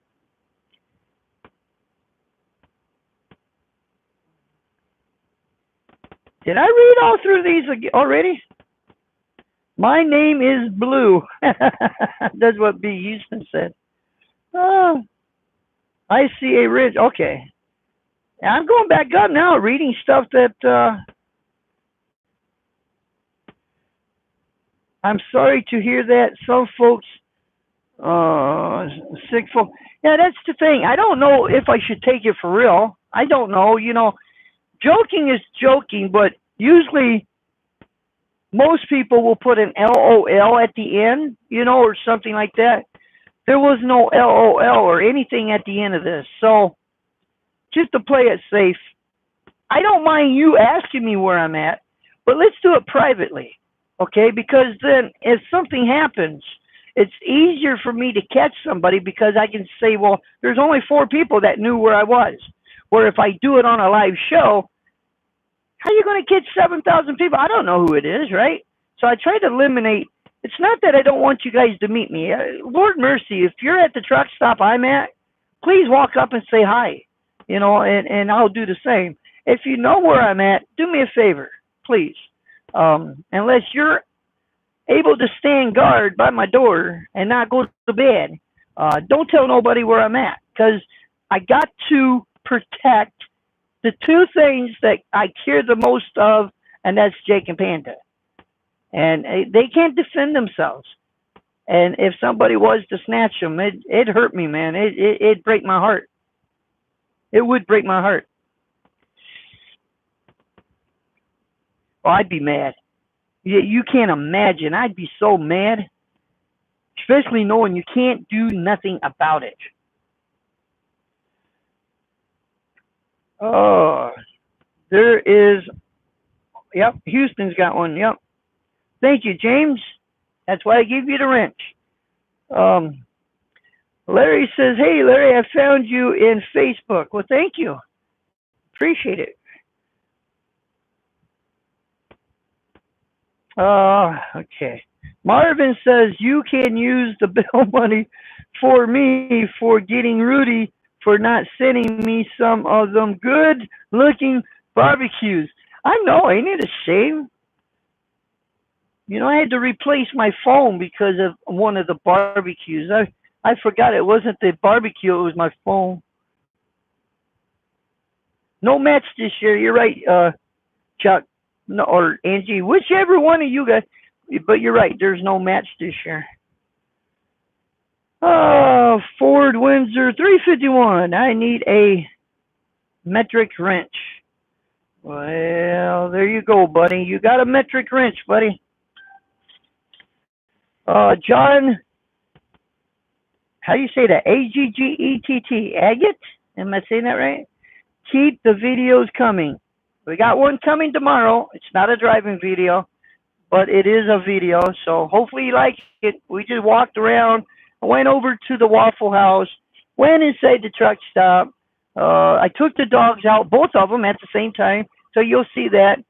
Did I read all through these already? My name is Blue. That's what B. Houston said. Oh, I see a wrench. Okay. I'm going back up now, reading stuff that I'm sorry to hear that some folks, sick folks. Yeah, that's the thing. I don't know if I should take it for real. I don't know. You know, joking is joking, but usually most people will put an LOL at the end, you know, or something like that. There was no LOL or anything at the end of this. So just to play it safe, I don't mind you asking me where I'm at, but let's do it privately, okay? Because then if something happens, it's easier for me to catch somebody because I can say, well, there's only 4 people that knew where I was. Where if I do it on a live show, how are you going to catch 7,000 people? I don't know who it is, right? So I try to eliminate. It's not that I don't want you guys to meet me. Lord mercy, if you're at the truck stop I'm at, please walk up and say hi, you know, and I'll do the same. If you know where I'm at, do me a favor, please. Unless you're able to stand guard by my door and not go to bed, don't tell nobody where I'm at, because I got to protect the 2 things that I care the most of, and that's Jake and Panda. And they can't defend themselves. And if somebody was to snatch them, it'd hurt me, man. It'd break my heart. It would break my heart. Oh, I'd be mad. You can't imagine. I'd be so mad, especially knowing you can't do nothing about it. Oh, there is. Yep, Houston's got one. Yep. Thank you, James. That's why I gave you the wrench. Larry says, hey, Larry, I found you in Facebook. Well, thank you. Appreciate it. Okay. Marvin says, you can use the bill money for me for getting Rudy for not sending me some of them good-looking barbecues. I know, ain't it a shame? You know, I had to replace my phone because of one of the barbecues. I forgot it wasn't the barbecue, it was my phone. No match this year, you're right, Chuck, no, or Angie, whichever one of you guys, but you're right, there's no match this year. Ford Windsor 351, I need a metric wrench. Well, there you go, buddy. You got a metric wrench, buddy. John how do you say that? Aggett? Agate? Am I saying that right? Keep the videos coming. We got one coming tomorrow. It's not a driving video, but it is a video. So hopefully you like it. We just walked around. I went over to the Waffle House, went inside the truck stop. I took the dogs out, both of them at the same time. So you'll see that.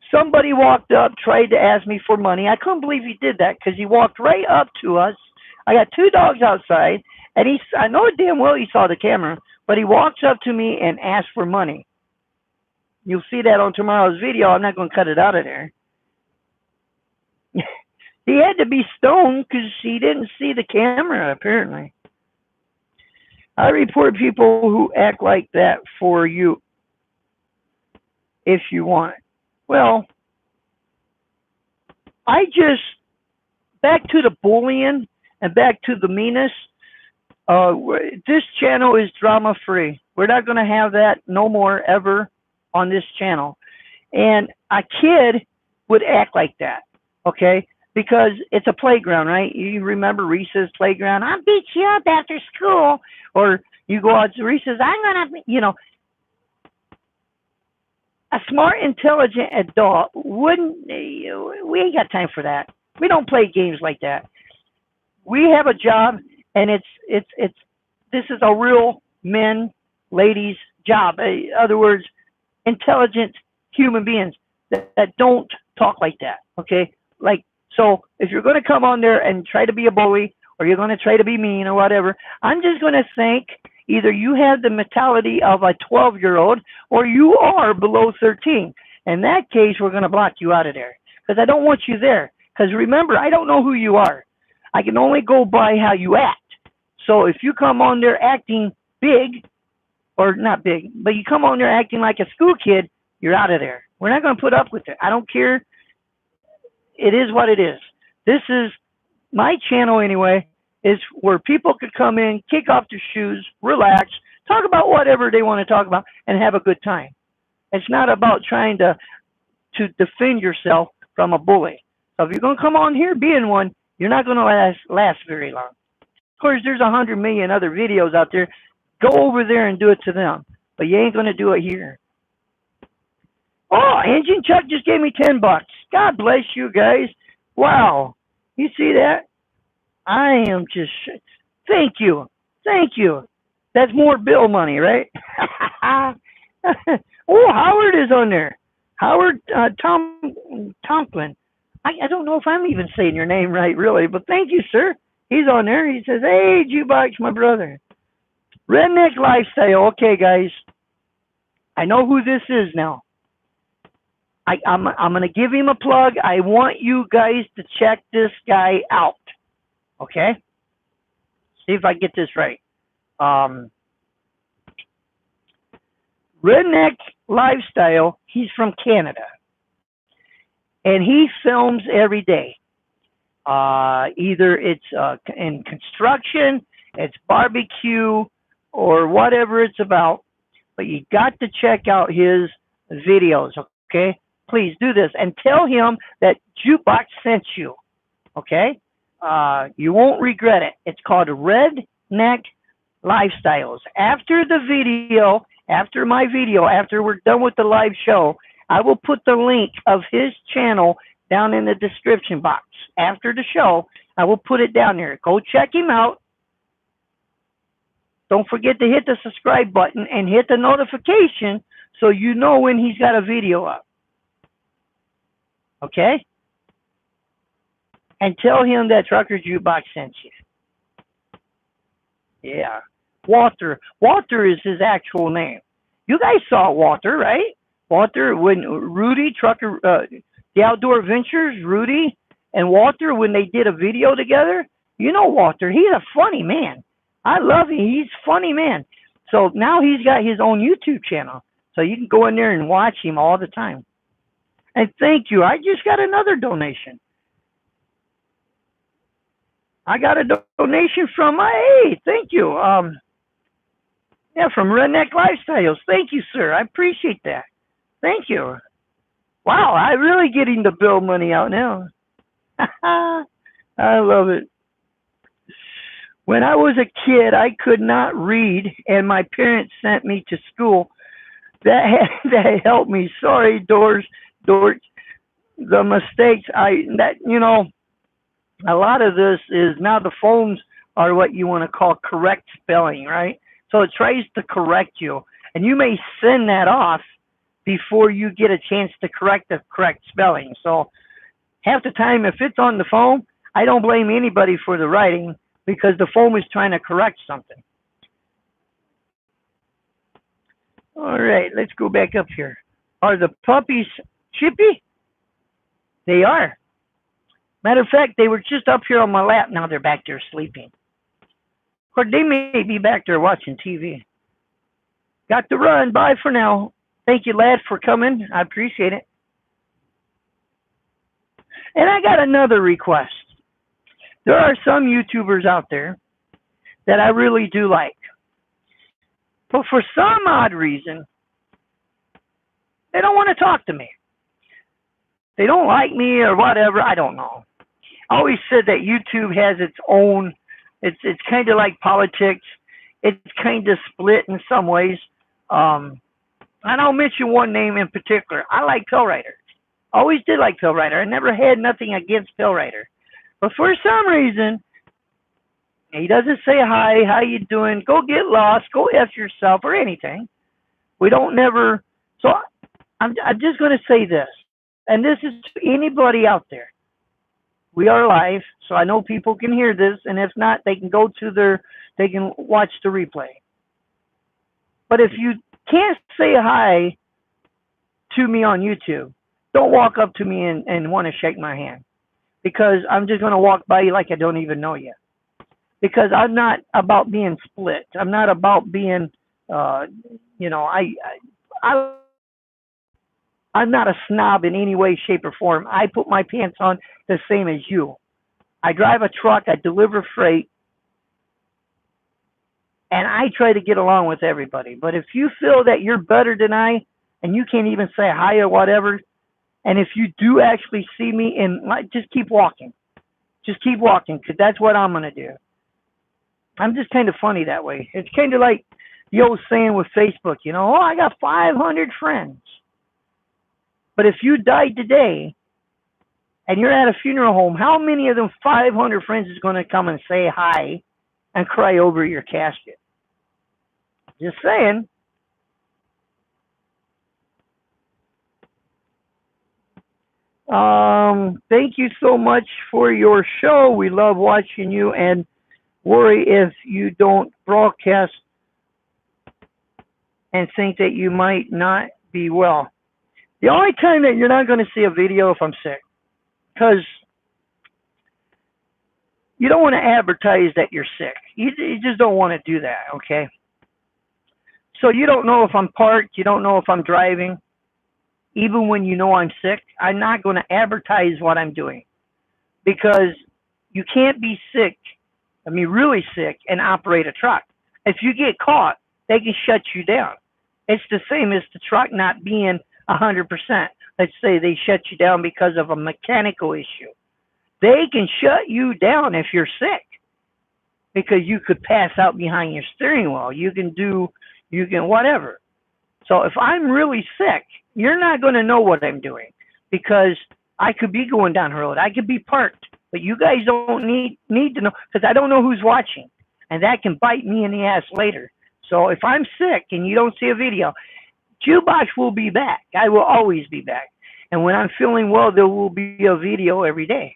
Somebody walked up, tried to ask me for money. I couldn't believe he did that because he walked right up to us. I got two dogs outside, and I know damn well he saw the camera, but he walks up to me and asks for money. You'll see that on tomorrow's video. I'm not going to cut it out of there. He had to be stoned because he didn't see the camera, apparently. I report people who act like that for you if you want. Well, back to the bullying and back to the meanness. This channel is drama free. We're not going to have that no more ever on this channel. And a kid would act like that, okay? Because it's a playground, right? You remember Reese's playground? I'll beat you up after school. Or you go out to Reese's, I'm going to, a smart, intelligent adult wouldn't, we ain't got time for that. We don't play games like that. We have a job, and this is a real men, ladies job. In other words, intelligent human beings that don't talk like that, okay? So if you're going to come on there and try to be a bully, or you're going to try to be mean or whatever, I'm just going to think either you have the mentality of a 12-year-old or you are below 13. In that case, we're going to block you out of there because I don't want you there. Because remember, I don't know who you are. I can only go by how you act. So if you come on there acting big, or not big, but you come on there acting like a school kid, you're out of there. We're not going to put up with it. I don't care. It is what it is. This is my channel anyway, is where people could come in, kick off their shoes, relax, talk about whatever they want to talk about, and have a good time. It's not about trying to defend yourself from a bully. So if you're going to come on here being one, you're not going to last very long. Of course, there's 100 million other videos out there. Go over there and do it to them. But you ain't going to do it here. Oh, Engine Chuck just gave me $10. God bless you guys. Wow. You see that? I am just, thank you. Thank you. That's more bill money, right? Oh, Howard is on there. Howard Tomlin. I don't know if I'm even saying your name right, really, but thank you, sir. He's on there. He says, hey, Jukebox, my brother. Redneck Lifestyle. Okay, guys. I know who this is now. I'm going to give him a plug. I want you guys to check this guy out. Okay? See if I get this right. Redneck Lifestyle. He's from Canada. And he films every day. Either it's in construction, it's barbecue, or whatever it's about. But you got to check out his videos, okay? Please do this and tell him that Jukebox sent you, okay? You won't regret it. It's called Redneck Lifestyles. After the video, after my video, after we're done with the live show, I will put the link of his channel down in the description box. After the show, I will put it down there. Go check him out. Don't forget to hit the subscribe button and hit the notification so you know when he's got a video up. Okay? And tell him that Trucker Jukebox sent you. Yeah. Walter. Walter is his actual name. You guys saw Walter, right? Walter, when Rudy, Trucker, the Outdoor Ventures, Rudy and Walter, when they did a video together, you know Walter. He's a funny man. I love him. He's a funny man. So now he's got his own YouTube channel. So you can go in there and watch him all the time. And thank you. I just got another donation. I got a donation from, hey, thank you. Yeah, from Redneck Lifestyles. Thank you, sir. I appreciate that. Thank you. Wow, I'm really getting the bill money out now. I love it. When I was a kid, I could not read, and my parents sent me to school. That helped me. Sorry, doors, the mistakes a lot of this is now the phones are what you want to call correct spelling, right? So it tries to correct you, and you may send that off before you get a chance to correct the correct spelling. So half the time, if it's on the phone, I don't blame anybody for the writing because the phone is trying to correct something. All right, let's go back up here. Are the puppies chippy? They are. Matter of fact, they were just up here on my lap. Now they're back there sleeping. Or they may be back there watching TV. Got to run. Bye for now. Thank you, lad, for coming. I appreciate it. And I got another request. There are some YouTubers out there that I really do like. But for some odd reason, they don't want to talk to me. They don't like me or whatever. I don't know. I always said that YouTube has its own, it's kind of like politics. It's kind of split in some ways. And I'll mention one name in particular. I like Pillwriter. Always did like Pillwriter. I never had nothing against Pillwriter. But for some reason, he doesn't say hi, how you doing, go get lost, go F yourself or anything. We don't never, so I'm just going to say this, and this is to anybody out there. We are live, so I know people can hear this, and if not, they can go to they can watch the replay. But if you can't say hi to me on YouTube, don't walk up to me and want to shake my hand, because I'm just going to walk by you like I don't even know you. Because I'm not about being split. I'm not about being, I'm not a snob in any way, shape, or form. I put my pants on the same as you. I drive a truck. I deliver freight. And I try to get along with everybody. But if you feel that you're better than I, and you can't even say hi or whatever, and if you do actually see me, just keep walking. Just keep walking, because that's what I'm going to do. I'm just kind of funny that way. It's kind of like the old saying with Facebook, I got 500 friends. But if you died today and you're at a funeral home, how many of them 500 friends is going to come and say hi and cry over your casket? Just saying. Thank you so much for your show. We love watching you, and worry if you don't broadcast and think that you might not be well. The only time that you're not going to see a video if I'm sick, because you don't want to advertise that you're sick. You just don't want to do that, okay? So you don't know if I'm parked. You don't know if I'm driving. Even when you know I'm sick, I'm not going to advertise what I'm doing, because you can't be sick, really sick, and operate a truck. If you get caught, they can shut you down. It's the same as the truck not being 100%. Let's say they shut you down because of a mechanical issue. They can shut you down if you're sick, because you could pass out behind your steering wheel. You can whatever. So if I'm really sick, you're not going to know what I'm doing, because I could be going down the road. I could be parked. But you guys don't need to know, because I don't know who's watching, and that can bite me in the ass later. So if I'm sick and you don't see a video, Jukebox will be back. I will always be back. And when I'm feeling well, there will be a video every day.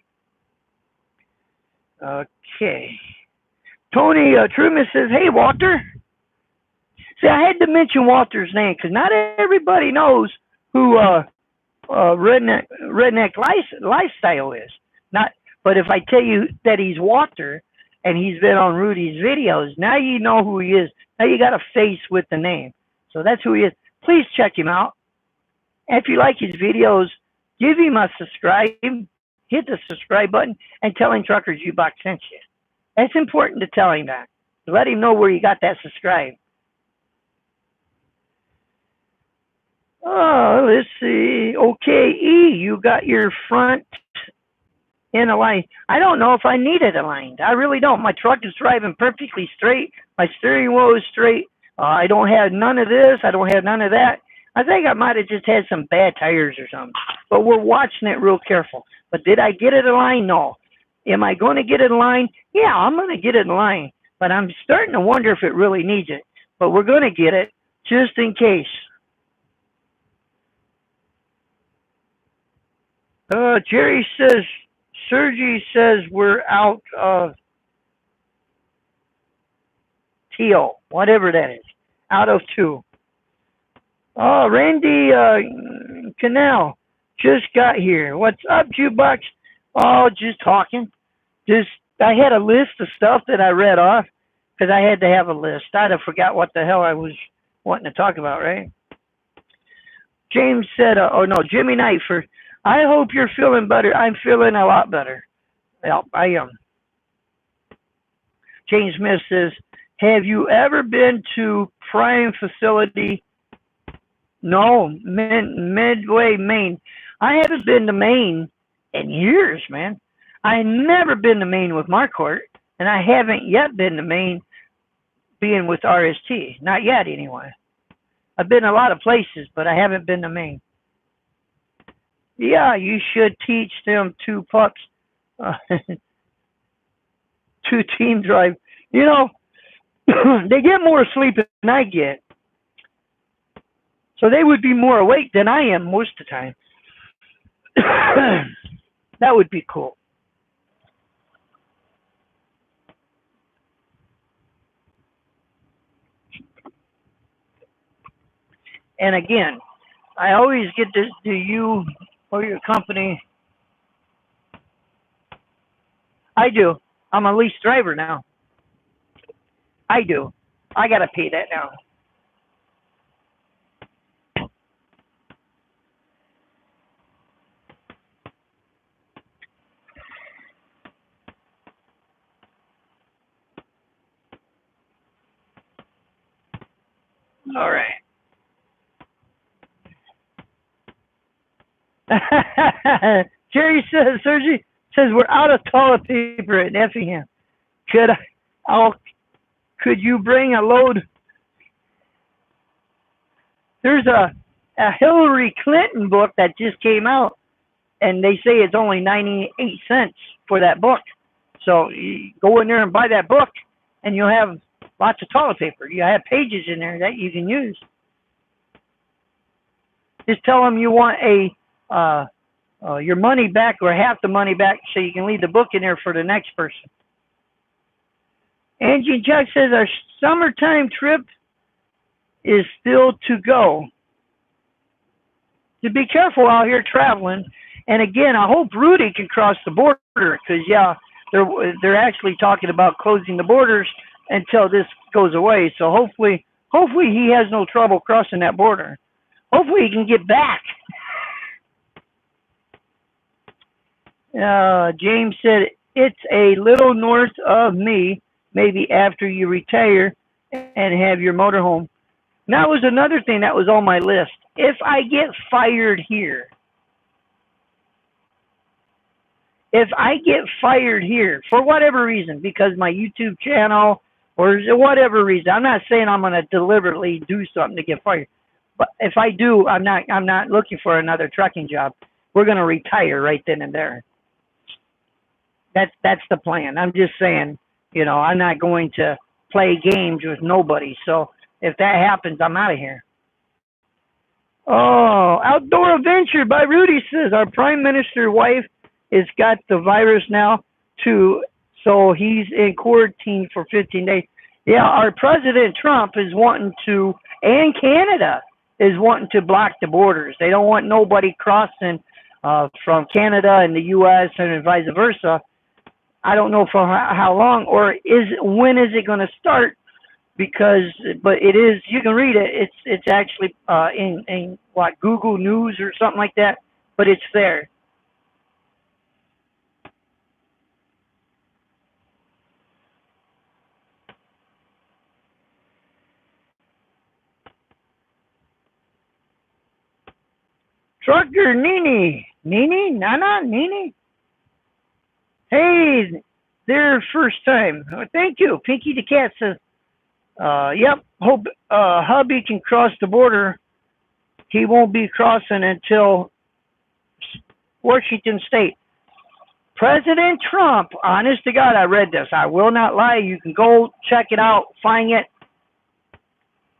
Okay. Tony Truman says, hey, Walter. See, I had to mention Walter's name, because not everybody knows who Redneck Lifestyle is. But if I tell you that he's Walter and he's been on Rudy's videos, now you know who he is. Now you got a face with the name. So that's who he is. Please check him out. And if you like his videos, give him a subscribe. Hit the subscribe button and tell him Truckers Jukebox sent you. That's important to tell him that. Let him know where you got that subscribe. Oh, let's see. Okay, E, you got your front in a line. I don't know if I need it aligned. I really don't. My truck is driving perfectly straight. My steering wheel is straight. I don't have none of this. I don't have none of that. I think I might have just had some bad tires or something. But we're watching it real careful. But did I get it aligned? No. Am I going to get it in line? Yeah, I'm going to get it in line. But I'm starting to wonder if it really needs it. But we're going to get it just in case. Jerry says, Sergi says we're out of teal, whatever that is. Out of 2. Oh, Randy Canal just got here. What's up, Jukebox? Oh, just talking. I had a list of stuff that I read off because I had to have a list. I'd have forgot what the hell I was wanting to talk about, right? James said, Jimmy Knight for, I hope you're feeling better. I'm feeling a lot better. Yeah, I am. James Smith says, have you ever been to Prime Facility? No, Midway, Maine. I haven't been to Maine in years, man. I never been to Maine with Marquardt, and I haven't yet been to Maine being with RST. Not yet, anyway. I've been a lot of places, but I haven't been to Maine. Yeah, you should teach them 2 pups to team drive. You know, they get more sleep than I get. So they would be more awake than I am most of the time. That would be cool. And again, I always get this, do you or your company? I do. I'm a lease driver now. I do. I got to pay that now. All right. Jerry says, Sergi says we're out of toilet paper at Effingham. Could you bring a load? There's a Hillary Clinton book that just came out, and they say it's only 98 cents for that book. So you go in there and buy that book, and you'll have lots of toilet paper. You have pages in there that you can use. Just tell them you want your money back or half the money back so you can leave the book in there for the next person. Angie Jack says our summertime trip is still to go. To be careful out here traveling. And again, I hope Rudy can cross the border because, yeah, they're actually talking about closing the borders until this goes away. So hopefully he has no trouble crossing that border. Hopefully he can get back. James said, it's a little north of me, maybe after you retire and have your motorhome. And that was another thing that was on my list. If I get fired here, for whatever reason, because my YouTube channel or whatever reason, I'm not saying I'm going to deliberately do something to get fired. But if I do, I'm not looking for another trucking job. We're going to retire right then and there. That's the plan. I'm just saying, I'm not going to play games with nobody. So if that happens, I'm out of here. Oh, Outdoor Adventure by Rudy says our Prime Minister wife has got the virus now too, so he's in quarantine for 15 days. Yeah, our President Trump is wanting to, and Canada is wanting to block the borders. They don't want nobody crossing from Canada and the U.S. and vice versa. I don't know for how long, or when is it going to start? But it is. You can read it. It's actually in what, Google News or something like that. But it's there. Trucker Nini, Nana, Nini. Hey, their first time. Thank you. Pinky the Cat says, yep, hope hubby can cross the border. He won't be crossing until Washington State. President Trump, honest to God, I read this. I will not lie. You can go check it out, find it.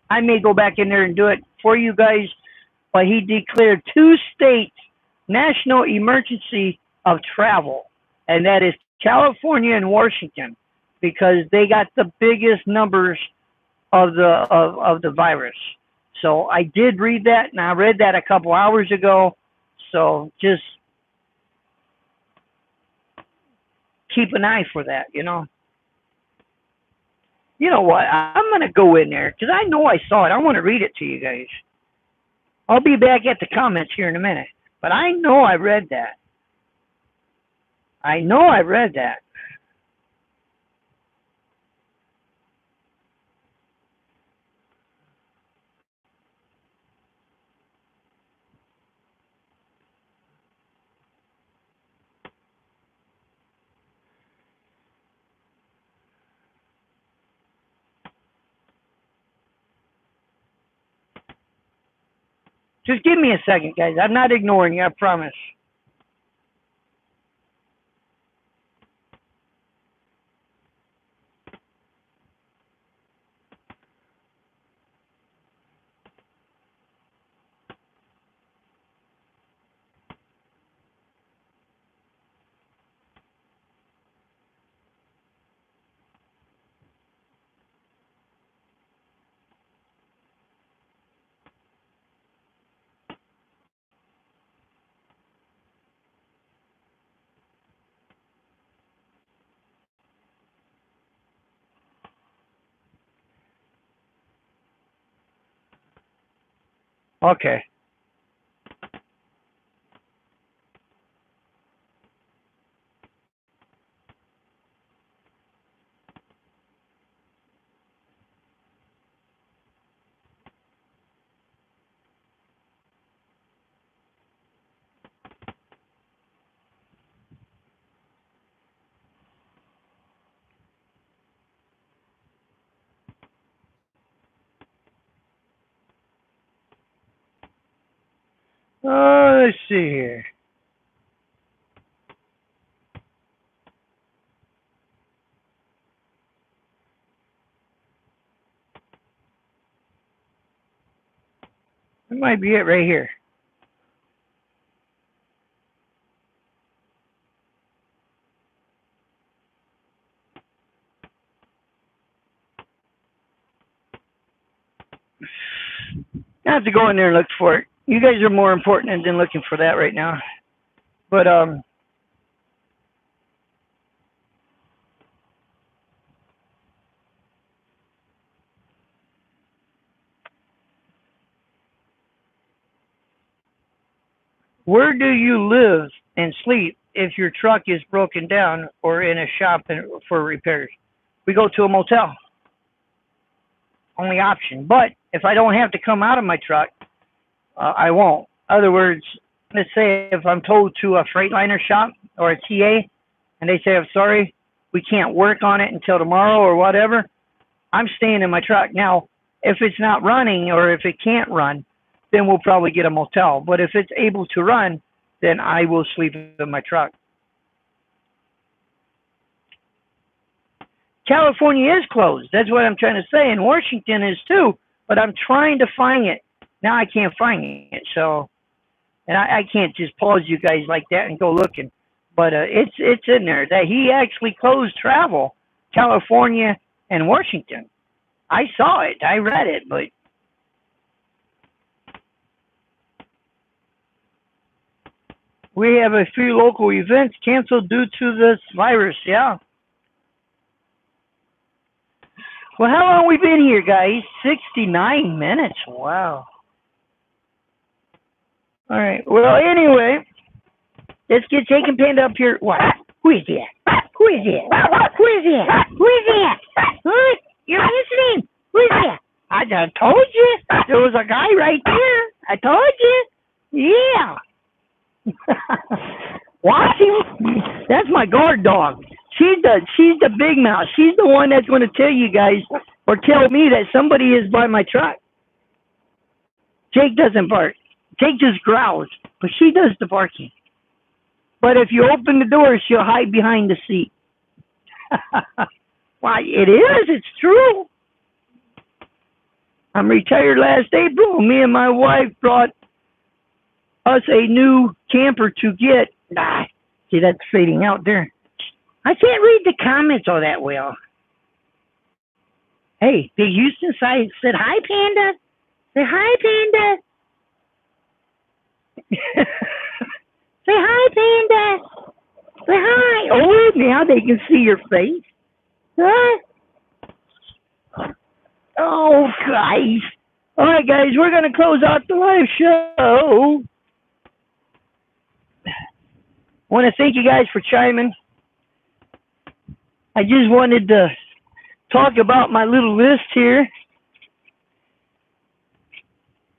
I may go back in there and do it for you guys. But he declared 2 states national emergency of travel, and that is California and Washington, because they got the biggest numbers of the virus. So I did read that, and I read that a couple hours ago. So just keep an eye for that, you know. You know what? I'm going to go in there because I know I saw it. I want to read it to you guys. I'll be back at the comments here in a minute. But I know I read that. I know I read that. Just give me a second, guys. I'm not ignoring you, I promise. Okay. Let's see here. That might be it right here. I have to go in there and look for it. You guys are more important than looking for that right now. But where do you live and sleep if your truck is broken down or in a shop for repairs? We go to a motel. Only option. But if I don't have to come out of my truck, I won't. In other words, let's say if I'm told to a Freightliner shop or a TA, and they say, I'm sorry, we can't work on it until tomorrow or whatever, I'm staying in my truck. Now, if it's not running or if it can't run, then we'll probably get a motel. But if it's able to run, then I will sleep in my truck. California is closed. That's what I'm trying to say. And Washington is too. But I'm trying to find it. Now I can't find it. So, and I can't just pause you guys like that and go looking. But it's in there that he actually closed travel, California and Washington. I saw it. I read it, but we have a few local events canceled due to this virus. Yeah. Well, how long we been here, guys? 69 minutes. Wow. All right. Well, anyway, let's get taken pinned up here. What? Who is that? Who is that? Who is that? Who is that? Huh? You're listening. Who is that? I just told you. There was a guy right there. I told you. Yeah. What? That's my guard dog. She's the big mouth. She's the one that's going to tell you guys or tell me that somebody is by my truck. Jake doesn't bark. Jake just growls, but she does the barking. But if you open the door, she'll hide behind the seat. Why, it is. It's true. I'm retired last April. Me and my wife brought us a new camper to get. See, that's fading out there. I can't read the comments all that well. Hey, Big Houston said, hi, Panda. Say hi, Panda. Say hi, Panda. Say hi. Oh, now they can see your face. Huh? Oh, guys. All right, guys, we're going to close out the live show. I want to thank you guys for chiming. I just wanted to talk about my little list here.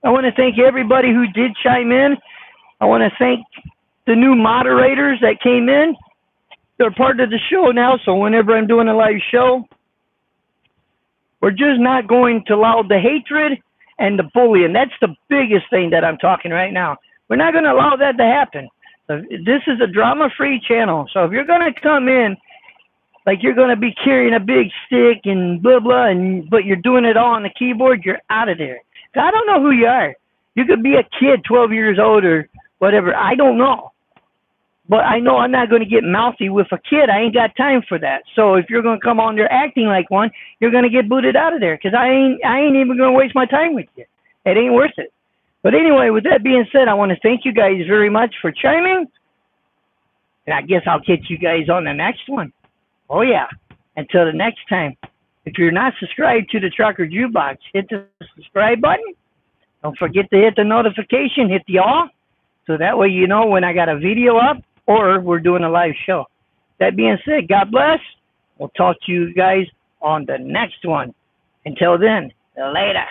I want to thank everybody who did chime in. I want to thank the new moderators that came in. They're part of the show now, so whenever I'm doing a live show, we're just not going to allow the hatred and the bullying. That's the biggest thing that I'm talking right now. We're not going to allow that to happen. This is a drama-free channel, so if you're going to come in like you're going to be carrying a big stick and blah, blah, but you're doing it all on the keyboard, you're out of there. I don't know who you are. You could be a kid, 12 years old or whatever. I don't know. But I know I'm not going to get mouthy with a kid. I ain't got time for that. So if you're going to come on there acting like one, you're going to get booted out of there because I ain't even going to waste my time with you. It ain't worth it. But anyway, with that being said, I want to thank you guys very much for chiming. And I guess I'll catch you guys on the next one. Oh, yeah. Until the next time. If you're not subscribed to the Trucker Jukebox, hit the subscribe button. Don't forget to hit the notification, hit the all, so that way you know when I got a video up or we're doing a live show. That being said, God bless. We'll talk to you guys on the next one. Until then, later.